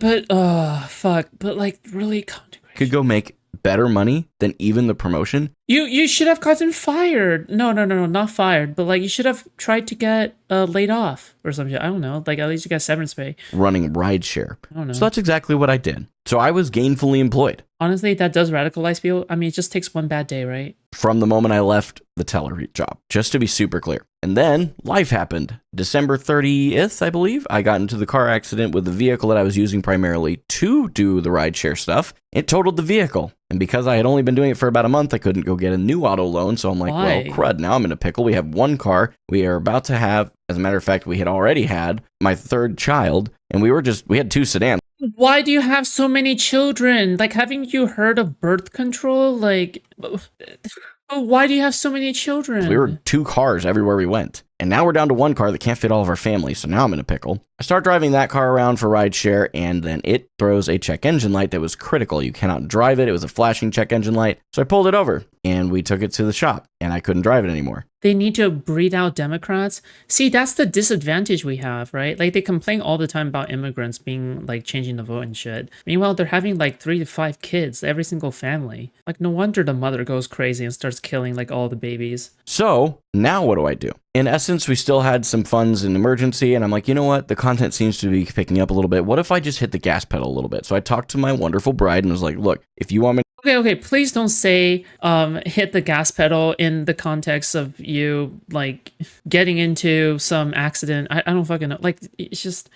like, really, could go make better money than even the promotion. You should have gotten fired. No, not fired. But like, you should have tried to get laid off or something. I don't know. Like, at least you got severance pay. Running rideshare. I don't know. So that's exactly what I did. So I was gainfully employed. Honestly, that does radicalize people. I mean, it just takes one bad day, right? From the moment I left the teller job, just to be super clear. And then life happened. December 30th, I believe, I got into the car accident with the vehicle that I was using primarily to do the rideshare stuff. It totaled the vehicle. And because I had only been doing it for about a month, I couldn't go get a new auto loan. So I'm like, well, crud, now I'm in a pickle. We have one car. We are about to have, as a matter of fact, we had already had my 3rd child. And we had 2 sedans. Why do you have so many children? Like, haven't you heard of birth control? Like, why do you have so many children? We were 2 cars everywhere we went. And now we're down to 1 car that can't fit all of our family. So now I'm in a pickle. I start driving that car around for rideshare, and then it throws a check engine light that was critical. You cannot drive it. It was a flashing check engine light. So I pulled it over, and we took it to the shop, and I couldn't drive it anymore. They need to breed out Democrats. See, that's the disadvantage we have, right? Like, they complain all the time about immigrants being, like, changing the vote and shit. Meanwhile, they're having, like, 3 to 5 kids, every single family. Like, no wonder the mother goes crazy and starts killing, like, all the babies. So, now what do? In essence, we still had some funds in emergency, and I'm like, you know what? The content seems to be picking up a little bit. What if I just hit the gas pedal a little bit? So I talked to my wonderful bride and was like, look, if you want me... Okay, please don't say hit the gas pedal in the context of you, like, getting into some accident. I don't fucking know. Like, it's just...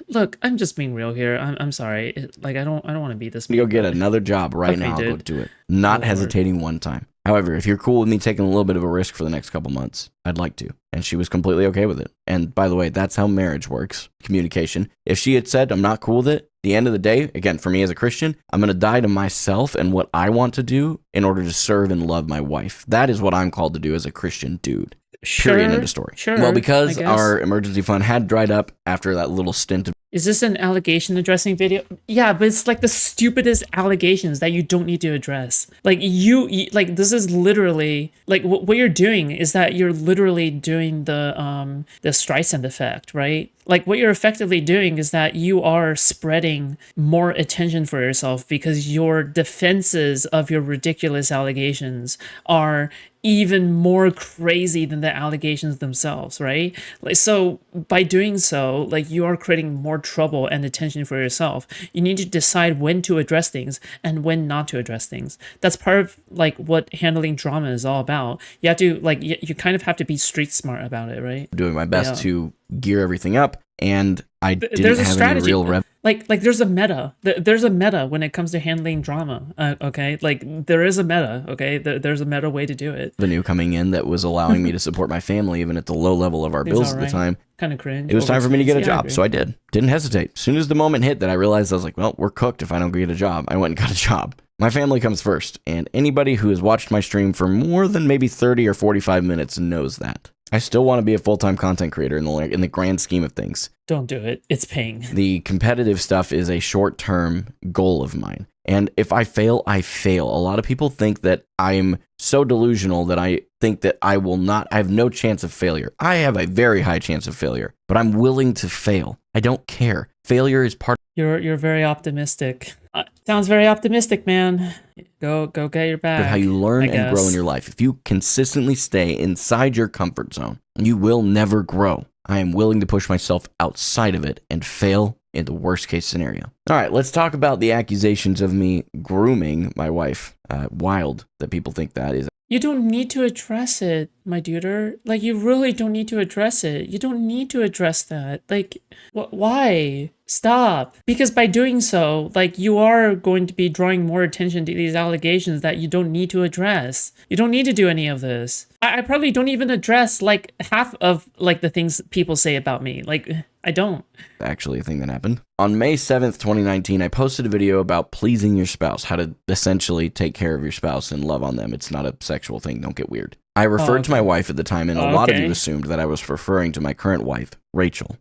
Look, I'm just being real here. I'm sorry. Like, I don't want to be this... Go get another job right now. I'll go do it. Not hesitating one time. However, if you're cool with me taking a little bit of a risk for the next couple months, I'd like to. And she was completely okay with it. And by the way, that's how marriage works, communication. If she had said, I'm not cool with it, the end of the day, again, for me as a Christian, I'm going to die to myself and what I want to do in order to serve and love my wife. That is what I'm called to do as a Christian dude. Period. End of story. Sure. Well, because our emergency fund had dried up after that little stint of... Is this an allegation addressing video? Yeah, but it's like the stupidest allegations that you don't need to address. Like you like this is literally like what you're doing is that you're literally doing the Streisand effect, right? Like what you're effectively doing is that you are spreading more attention for yourself because your defenses of your ridiculous allegations are even more crazy than the allegations themselves, right? Like, so by doing so, like you are creating more trouble and attention for yourself. You need to decide when to address things and when not to address things. That's part of like what handling drama is all about. You have to like, you kind of have to be street smart about it, right? Doing my best to gear everything up, and I didn't have any real rev. Like there's a meta. There's a meta when it comes to handling drama. Okay, like there is a meta. Okay, there's a meta way to do it. Revenue coming in that was allowing me to support my family even at the low level of our bills at the time. Kind of cringe. It was time for me to get a job, so I did. Didn't hesitate. As soon as the moment hit that I realized, I was like, well, we're cooked if I don't get a job. I went and got a job. My family comes first, and anybody who has watched my stream for more than maybe 30 or 45 minutes knows that. I still want to be a full-time content creator in the grand scheme of things. Don't do it. It's paying. The competitive stuff is a short-term goal of mine. And if I fail, I fail. A lot of people think that I'm so delusional that I think that I have no chance of failure. I have a very high chance of failure, but I'm willing to fail. I don't care. Failure is part. You're very optimistic. Sounds very optimistic, man. Go get your bag. Of how you learn and grow in your life. If you consistently stay inside your comfort zone, you will never grow. I am willing to push myself outside of it and fail in the worst case scenario. All right, let's talk about the accusations of me grooming my wife. Wild that people think that is. You don't need to address it, my duder. Like, you really don't need to address it. You don't need to address that. Like, why? Stop. Because by doing so, like, you are going to be drawing more attention to these allegations that you don't need to address. You don't need to do any of this. I probably don't even address, like, half of, like, the things people say about me. Like, I don't. Actually, a thing that happened. On May 7th, 2019, I posted a video about pleasing your spouse, how to essentially take care of your spouse and love on them. It's not a sexual thing. Don't get weird. I referred to my wife at the time, and a lot of you assumed that I was referring to my current wife, Rachel.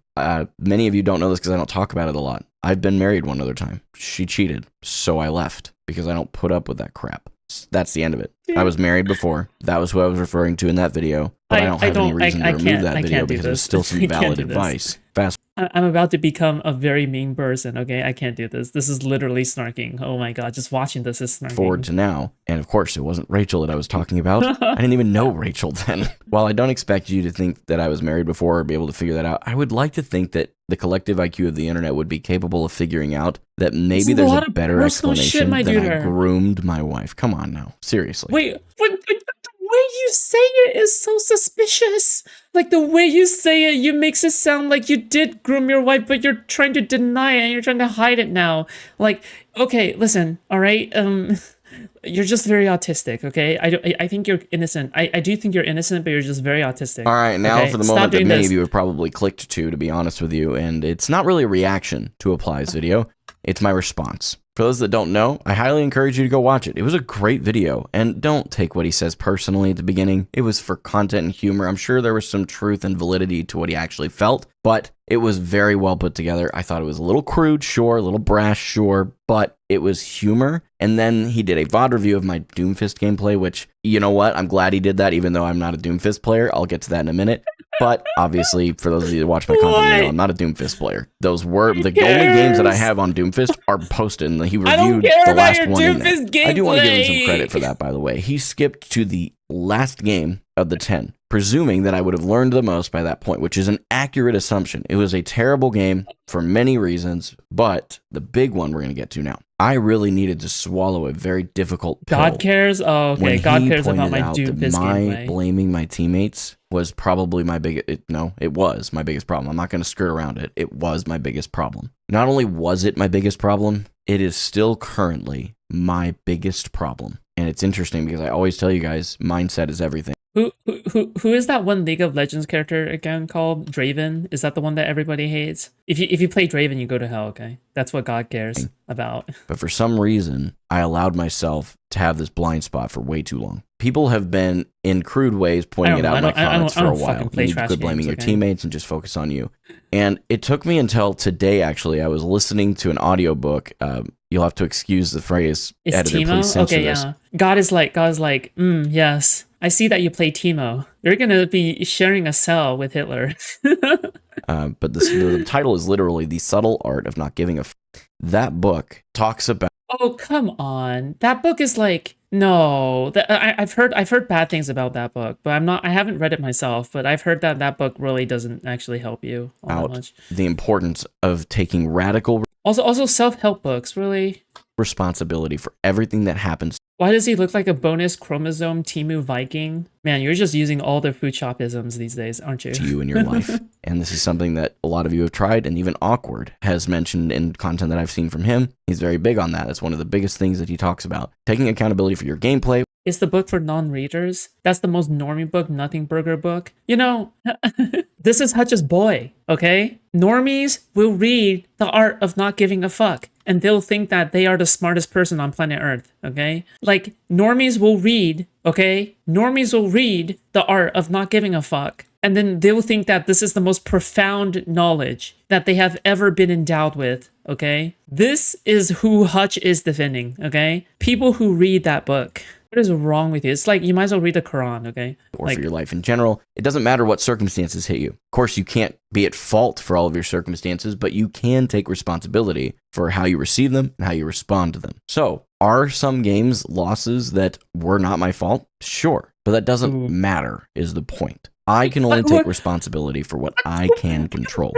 Many of you don't know this because I don't talk about it a lot. I've been married one other time. She cheated, so I left because I don't put up with that crap. That's the end of it. I was married before. That was who I was referring to in that video. But I don't have any reason to remove that video because there's still some valid advice. I'm about to become a very mean person, okay? I can't do this. This is literally snarking. Oh my god, just watching this is snarking. Forward to now. And of course, it wasn't Rachel that I was talking about. I didn't even know Rachel then. While I don't expect you to think that I was married before or be able to figure that out, I would like to think that the collective IQ of the internet would be capable of figuring out that maybe there's a better explanation than I groomed my wife. Come on now. Seriously. Wait, the way you say it is so suspicious. Like, the way you say it, you makes it sound like you did groom your wife, but you're trying to deny it and you're trying to hide it now. Like, okay, listen, all right? You're just very autistic, okay? I think you're innocent. I do think you're innocent, but you're just very autistic. All right, now for the moment that many of you have probably clicked to be honest with you, and it's not really a reaction to Apply's video. It's my response. For those that don't know, I highly encourage you to go watch it. It was a great video, and don't take what he says personally at the beginning. It was for content and humor. I'm sure there was some truth and validity to what he actually felt, but it was very well put together. I thought it was a little crude, sure, a little brash, sure, but it was humor. And then he did a VOD review of my Doomfist gameplay, which, you know what? I'm glad he did that, even though I'm not a Doomfist player. I'll get to that in a minute. But obviously, for those of you that watch my content, you know I'm not a Doomfist player. Those were the only games that I have on Doomfist are posted, and he reviewed the last one in there. I do want to give him some credit for that, by the way. He skipped to the last game of the 10, presuming that I would have learned the most by that point, which is an accurate assumption. It was a terrible game for many reasons, but the big one we're going to get to now. I really needed to swallow a very difficult pill. God cares? Oh, okay. God cares about my Doomfist gameplay. Blaming my teammates was probably my biggest... it was my biggest problem. I'm not going to skirt around it. It was my biggest problem. Not only was it my biggest problem, it is still currently my biggest problem. And it's interesting because I always tell you guys, mindset is everything. Who is that one League of Legends character again called Draven? Is that the one that everybody hates? If you play Draven, you go to hell. Okay, that's what God cares about. But for some reason, I allowed myself to have this blind spot for way too long. People have been, in crude ways, pointing it out in my comments for a while. You need to quit blaming your teammates and just focus on you. And it took me until today, actually. I was listening to an audiobook. You'll have to excuse the phrase, Is editor, Teemo? please censor Okay, this. yeah. God is like, yes. I see that you play Teemo. You're gonna be sharing a cell with Hitler. But the title is literally The Subtle Art of Not Giving a F. That book talks about... Oh, come on. That book is like, no. I've heard bad things about that book, but I haven't read it myself, but I've heard that book really doesn't actually help you all that much. The importance of taking radical Also self-help books, really. responsibility for everything that happens Why does he look like a bonus chromosome Temu Viking? Man, you're just using all the Foodshopisms these days, aren't you? to you in your life. And this is something that a lot of you have tried, and even Awkward has mentioned in content that I've seen from him. He's very big on that. It's one of the biggest things that he talks about. Taking accountability for your gameplay. It's the book for non-readers. That's the most normie book, nothing burger book. You know, this is Hutch's boy, okay? Normies will read The Art of Not Giving a Fuck, and they'll think that they are the smartest person on planet Earth, okay? Like, normies will read, okay? Normies will read The Art of Not Giving a Fuck, and then they'll think that this is the most profound knowledge that they have ever been endowed with, okay? This is who Hutch is defending, okay? People who read that book. What is wrong with you? It's like you might as well read the Quran, okay? Or for your life in general. It doesn't matter what circumstances hit you. Of course, you can't be at fault for all of your circumstances, but you can take responsibility for how you receive them and how you respond to them. So, are some games losses that were not my fault? Sure. But that doesn't matter, is the point. I can only take responsibility for what I can control.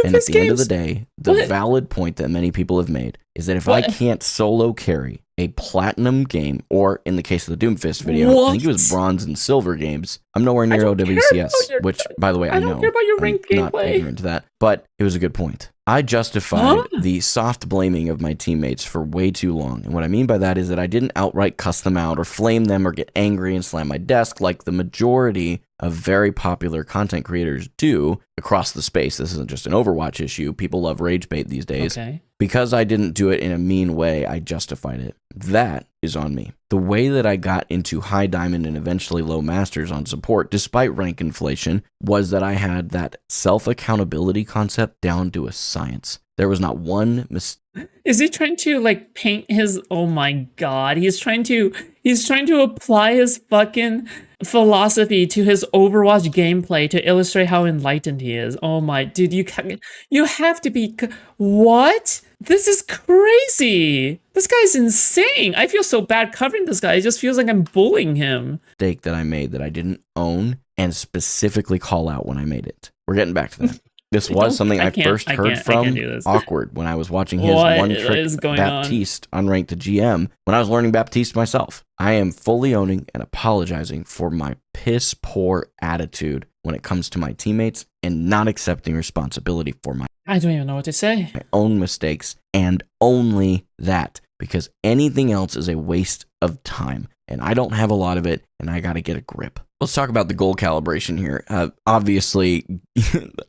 And at the end of the day, the valid point that many people have made is that if I can't solo carry a platinum game, or in the case of the Doomfist video, I think it was bronze and silver games, I'm nowhere near OWCS, which, by the way, I know. don't care about your ranked I'm not gameplay. ignorant to that, but it was a good point. I justified the soft blaming of my teammates for way too long. And what I mean by that is that I didn't outright cuss them out or flame them or get angry and slam my desk like the majority of very popular content creators do across the space. This isn't just an Overwatch issue. People love rage bait these days. Okay. Because I didn't do it in a mean way, I justified it. That is on me. The way that I got into high diamond and eventually low masters on support, despite rank inflation, was that I had that self-accountability concept down to a science. There was not one mistake. Is he trying to like paint his, oh my god, he's trying to apply his fucking philosophy to his Overwatch gameplay to illustrate how enlightened he is. Oh my, dude, you have to be, what? This is crazy. This guy's insane. I feel so bad covering this guy. It just feels like I'm bullying him. Mistake that I made that I didn't own and specifically call out when I made it. We're getting back to that. This was something I first heard from Awkward when I was watching his one-trick Baptiste unranked to GM when I was learning Baptiste myself. I am fully owning and apologizing for my piss-poor attitude when it comes to my teammates and not accepting responsibility for my I don't even know what to say. own mistakes, and only that, because anything else is a waste of time, and I don't have a lot of it, and I gotta get a grip. Let's talk about the goal calibration here. Obviously,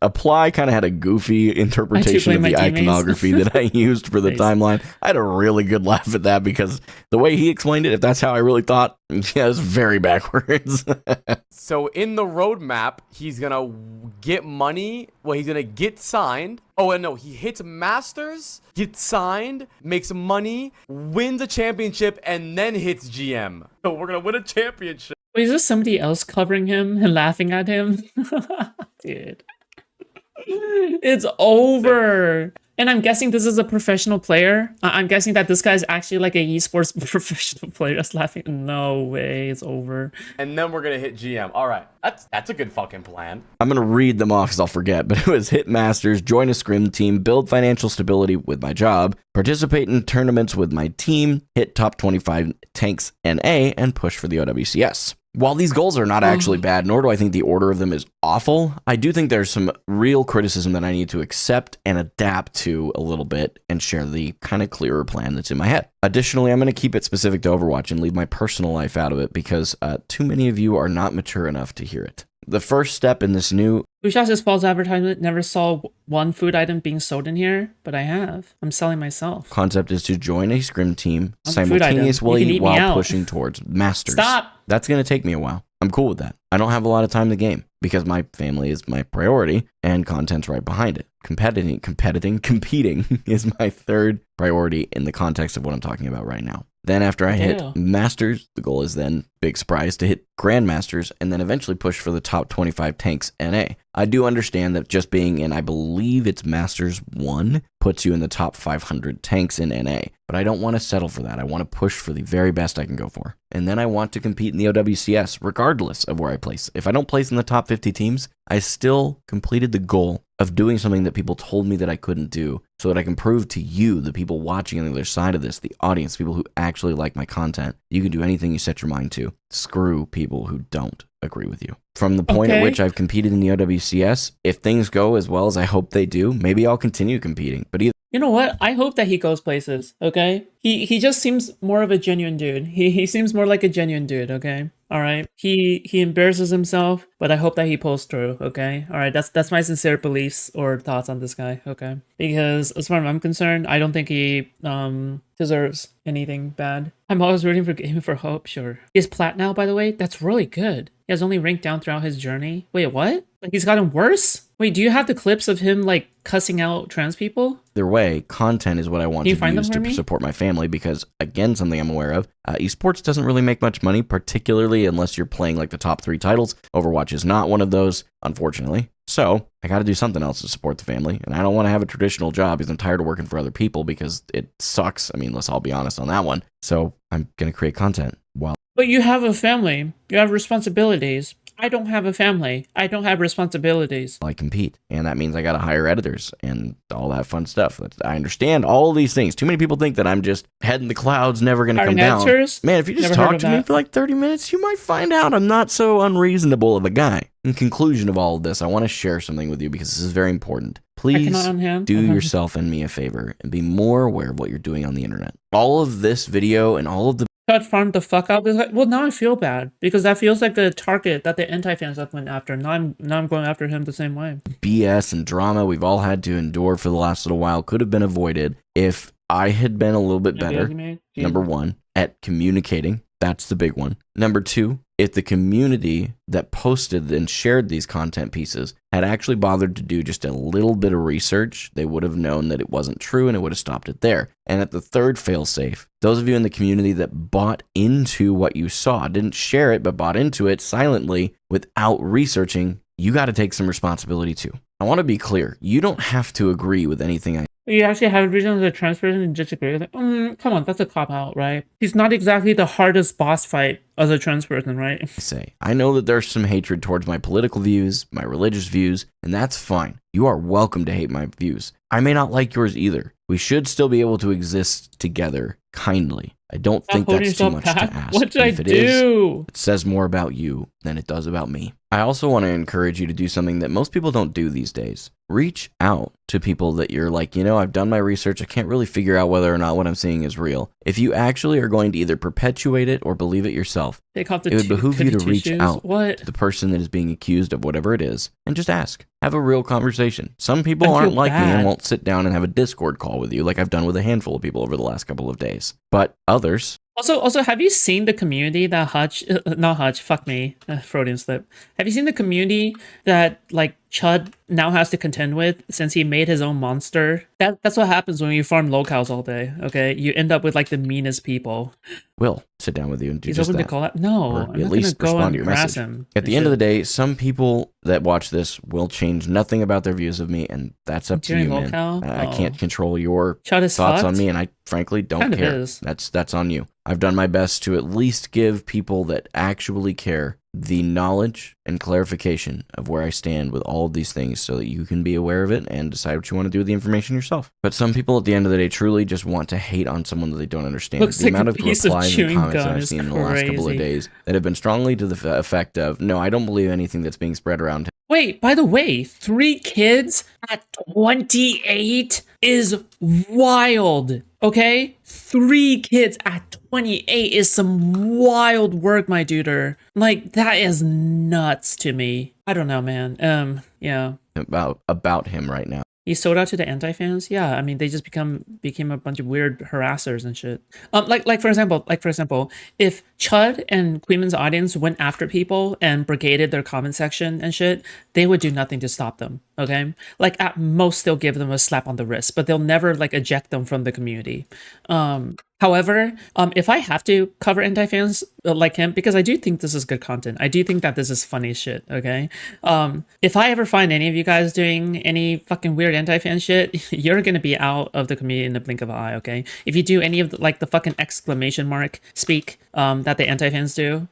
Apply kind of had a goofy interpretation of the iconography that I used for the timeline. I had a really good laugh at that because the way he explained it, if that's how I really thought, yeah, it's very backwards. So in the roadmap, he's gonna get money. Well, he's gonna get signed. Oh, and no, he hits Masters, gets signed, makes money, wins a championship, and then hits GM. So we're gonna win a championship. Wait, is this somebody else covering him and laughing at him? Dude. It's over. And I'm guessing this is a professional player. I'm guessing that this guy's actually like a esports professional player that's laughing. No way, it's over. And then we're gonna hit GM. All right, that's a good fucking plan. I'm going to read them off because I'll forget, but it was hit Masters, join a scrim team, build financial stability with my job, participate in tournaments with my team, hit top 25 tanks NA, and push for the OWCS. While these goals are not actually bad, nor do I think the order of them is awful, I do think there's some real criticism that I need to accept and adapt to a little bit and share the kind of clearer plan that's in my head. Additionally, I'm going to keep it specific to Overwatch and leave my personal life out of it because too many of you are not mature enough to hear it. The first step in this new... Foodshops is false advertisement. Never saw one food item being sold in here, but I have. I'm selling myself. Concept is to join a scrim team I'm a food item. You can simultaneously eat me while out. pushing towards Masters. Stop! That's going to take me a while. I'm cool with that. I don't have a lot of time to game because my family is my priority and content's right behind it. Competing is my third priority in the context of what I'm talking about right now. Then after I hit Masters, the goal is then, big surprise, to hit Grandmasters and then eventually push for the top 25 tanks NA. I do understand that just being in, I believe it's Masters 1, puts you in the top 500 tanks in NA. But I don't want to settle for that. I want to push for the very best I can go for. And then I want to compete in the OWCS, regardless of where I place. If I don't place in the top 50 teams, I still completed the goal of doing something that people told me that I couldn't do so that I can prove to you, the people watching on the other side of this, the audience, people who actually like my content, you can do anything you set your mind to. Screw people who don't agree with you. From the point at which I've competed in the OWCS, if things go as well as I hope they do, maybe I'll continue competing. But either You know what? I hope that he goes places, okay? He just seems more of a genuine dude. He seems more like a genuine dude, okay? All right. He embarrasses himself, but I hope that he pulls through, okay? All right, that's my sincere beliefs or thoughts on this guy, okay? Because as far as I'm concerned, I don't think he deserves anything bad. I'm always rooting for Gaming4Hope, sure. He has plat now, by the way. That's really good. He has only ranked down throughout his journey. Wait, what? Like he's gotten worse? Wait, do you have the clips of him like cussing out trans people? Either way, content is what I want to use to support my family because, again, something I'm aware of, esports doesn't really make much money, particularly unless you're playing like the top 3 titles. Overwatch is not one of those, unfortunately. So I got to do something else to support the family, and I don't want to have a traditional job because I'm tired of working for other people because it sucks. I mean, let's all be honest on that one. So I'm going to create content while... But you have a family. You have responsibilities. I don't have a family. I don't have responsibilities. I compete, and that means I got to hire editors and all that fun stuff. I understand all of these things. Too many people think that I'm just head in the clouds, never going to come down. Editors? Man, if you just talk to me for like 30 minutes, you might find out I'm not so unreasonable of a guy. In conclusion of all of this, I want to share something with you because this is very important. Please do yourself and me a favor and be more aware of what you're doing on the internet. All of this video and all of the Farmed the fuck out. Well, now I feel bad because that feels like the target that the anti-fans have went after. Now I'm going after him the same way. BS and drama we've all had to endure for the last little while could have been avoided if I had been a little bit better. Number 1, at communicating. That's the big one. Number 2, if the community that posted and shared these content pieces had actually bothered to do just a little bit of research, they would have known that it wasn't true and it would have stopped it there. And at the third failsafe, those of you in the community that bought into what you saw, didn't share it, but bought into it silently without researching, you got to take some responsibility too. I want to be clear. You don't have to agree with anything I You actually have a reason as a trans person and disagree. Like, come on, that's a cop out, right? He's not exactly the hardest boss fight as a trans person, right? I know that there's some hatred towards my political views, my religious views, and that's fine. You are welcome to hate my views. I may not like yours either. We should still be able to exist together kindly. I don't think that's too much to ask. What did I do? It says more about you than it does about me. I also want to encourage you to do something that most people don't do these days. Reach out to people that you're like, I've done my research. I can't really figure out whether or not what I'm seeing is real. If you actually are going to either perpetuate it or believe it yourself, it would behoove you to reach out to the person that is being accused of whatever it is and just ask. Have a real conversation. Some people aren't like me and won't sit down and have a Discord call with you like I've done with a handful of people over the last couple of days. But others... Also, have you seen the community that not Hutch, fuck me, Freudian slip. Have you seen the community that, like, Chud now has to contend with since he made his own monster? That's what happens when you farm LolCows all day, okay? You end up with, like, the meanest people. Will sit down with you and do He's just open that. To call out. No, or I'm at least respond to your message. At the end of the day, some people that watch this will change nothing about their views of me, and that's up to you, man. I can't control your thoughts on me, and I frankly don't care. That's on you. I've done my best to at least give people that actually care the knowledge and clarification of where I stand with all of these things so that you can be aware of it and decide what you want to do with the information yourself. But some people at the end of the day truly just want to hate on someone that they don't understand. Looks The like amount a of piece of replies and chewing comments that gum I've is seen in the last couple of crazy. days that have been strongly to the effect of, no, I don't believe anything that's being spread around. Wait, by the way, 3 kids at 28 is wild. Okay? 3 kids at 28 is some wild work, my duder. Like, that is nuts to me. I don't know, man. Yeah. About him right now. He sold out to the anti-fans. Yeah, I mean, they just became a bunch of weird harassers and shit. Like for example, if Chud and Queeman's audience went after people and brigaded their comment section and shit, they would do nothing to stop them. Okay, like at most they'll give them a slap on the wrist, but they'll never like eject them from the community. However, if I have to cover anti-fans like him, because I do think this is good content, I do think that this is funny shit, okay? If I ever find any of you guys doing any fucking weird anti-fan shit, you're gonna be out of the community in the blink of an eye, okay? If you do any of the fucking exclamation mark speak that the anti-fans do,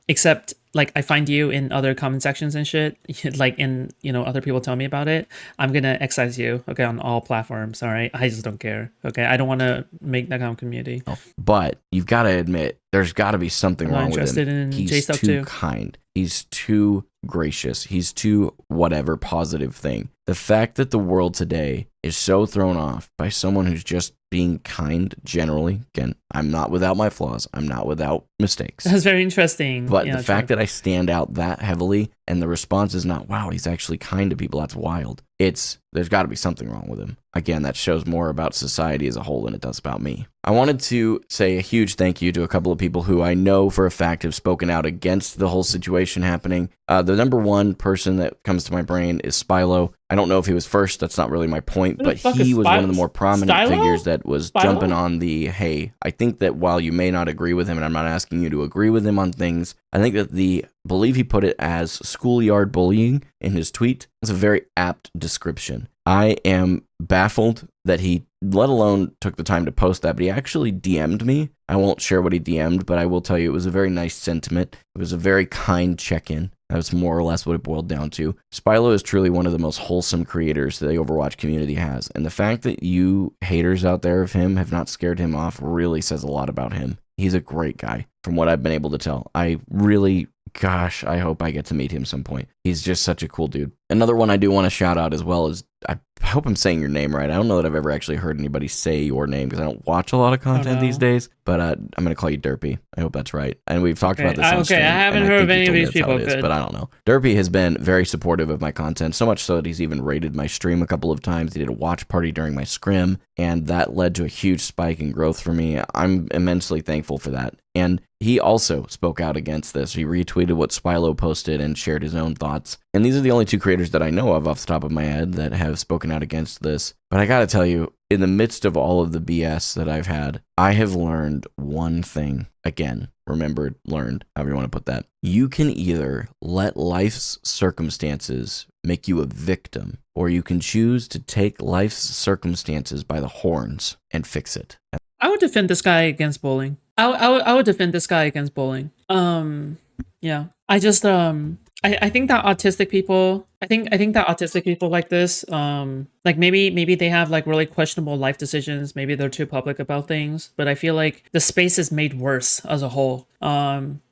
except like I find you in other comment sections and shit, like in, other people tell me about it, I'm gonna excise you, okay, on all platforms, all right? I just don't care, okay? I don't want to make that kind of community. But you've got to admit, there's got to be something I'm not wrong with interested him. in J He's stuff too too. kind. He's too gracious. He's too whatever positive thing. The fact that the world today is so thrown off by someone who's just being kind generally. Again, I'm not without my flaws. I'm not without mistakes. That's very interesting. But Yeah, the fact that I stand out that heavily and the response is not, wow, he's actually kind to people, that's wild. There's got to be something wrong with him. Again, that shows more about society as a whole than it does about me. I wanted to say a huge thank you to a couple of people who I know for a fact have spoken out against the whole situation happening. The number one person that comes to my brain is Spilo. I don't know if he was first, that's not really my point, but he was one of the more prominent figures that was jumping on the, hey, I think that while you may not agree with him, and I'm not asking you to agree with him on things, I think that believe he put it as schoolyard bullying in his tweet. It's a very apt description. I am baffled that he, let alone took the time to post that, but he actually DM'd me. I won't share what he DM'd, but I will tell you it was a very nice sentiment. It was a very kind check-in. That was more or less what it boiled down to. Spilo is truly one of the most wholesome creators that the Overwatch community has, and the fact that you haters out there of him have not scared him off really says a lot about him. He's a great guy, from what I've been able to tell. I really, gosh, I hope I get to meet him some point. He's just such a cool dude. Another one I do want to shout out as well is, I hope I'm saying your name right. I don't know that I've ever actually heard anybody say your name because I don't watch a lot of content these days, but I'm going to call you Derpy. I hope that's right. And we've talked about this on stream. I haven't heard of any of these people. Good. But I don't know. Derpy has been very supportive of my content, so much so that he's even raided my stream a couple of times. He did a watch party during my scrim, and that led to a huge spike in growth for me. I'm immensely thankful for that. And he also spoke out against this. He retweeted what Spilo posted and shared his own thoughts. And these are the only two creators that I know of off the top of my head that have spoken out against this. But I gotta tell you, in the midst of all of the BS that I've had, I have learned one thing. Again, remembered, learned, however you want to put that. You can either let life's circumstances make you a victim, or you can choose to take life's circumstances by the horns and fix it. I would defend this guy against bullying. I would defend this guy against bullying. Yeah. I just I think that autistic people, I think that autistic people like this, like maybe they have like really questionable life decisions. Maybe they're too public about things, but I feel like the space is made worse as a whole.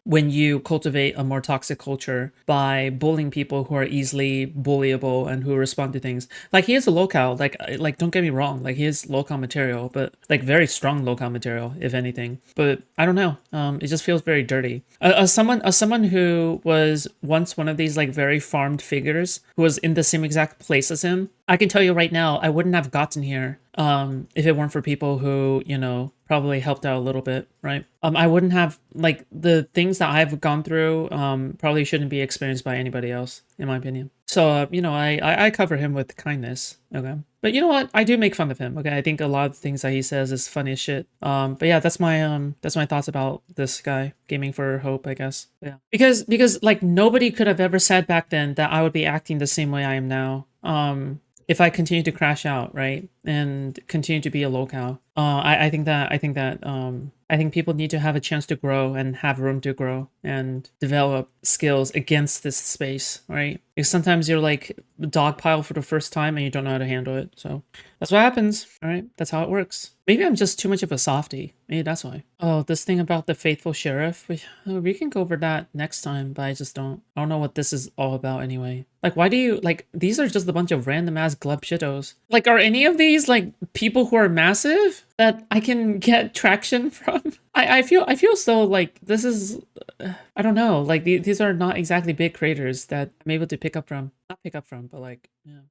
When you cultivate a more toxic culture by bullying people who are easily bullyable and who respond to things. Like he is a LolCow, like don't get me wrong, like he is LolCow material, but like very strong LolCow material, if anything. But I don't know, it just feels very dirty. As someone who was once one of these like very farmed figures who was in the same exact place as him, I can tell you right now, I wouldn't have gotten here if it weren't for people who, probably helped out a little bit, right? I wouldn't have, like, the things that I've gone through probably shouldn't be experienced by anybody else, in my opinion. So, I cover him with kindness, okay? But you know what? I do make fun of him, okay? I think a lot of the things that he says is funny as shit. But yeah, that's my thoughts about this guy, Gaming4Hope, I guess. Yeah. Because like nobody could have ever said back then that I would be acting the same way I am now. If I continue to crash out, right, and continue to be a LolCow, I think that I think people need to have a chance to grow and have room to grow and develop skills against this space, right? Because sometimes you're like dogpile for the first time and you don't know how to handle it. So that's what happens, all right? That's how it works. Maybe I'm just too much of a softie. Maybe that's why. Oh, this thing about the faithful sheriff. We can go over that next time, but I don't know what this is all about anyway. Like, why do you, like, these are just a bunch of random ass glub shitos. Like, are any of these, like, people who are massive that I can get traction from? I feel so, like, this is, I don't know. Like, these are not exactly big creators that I'm able to pick up from. Not pick up from, but, like, yeah.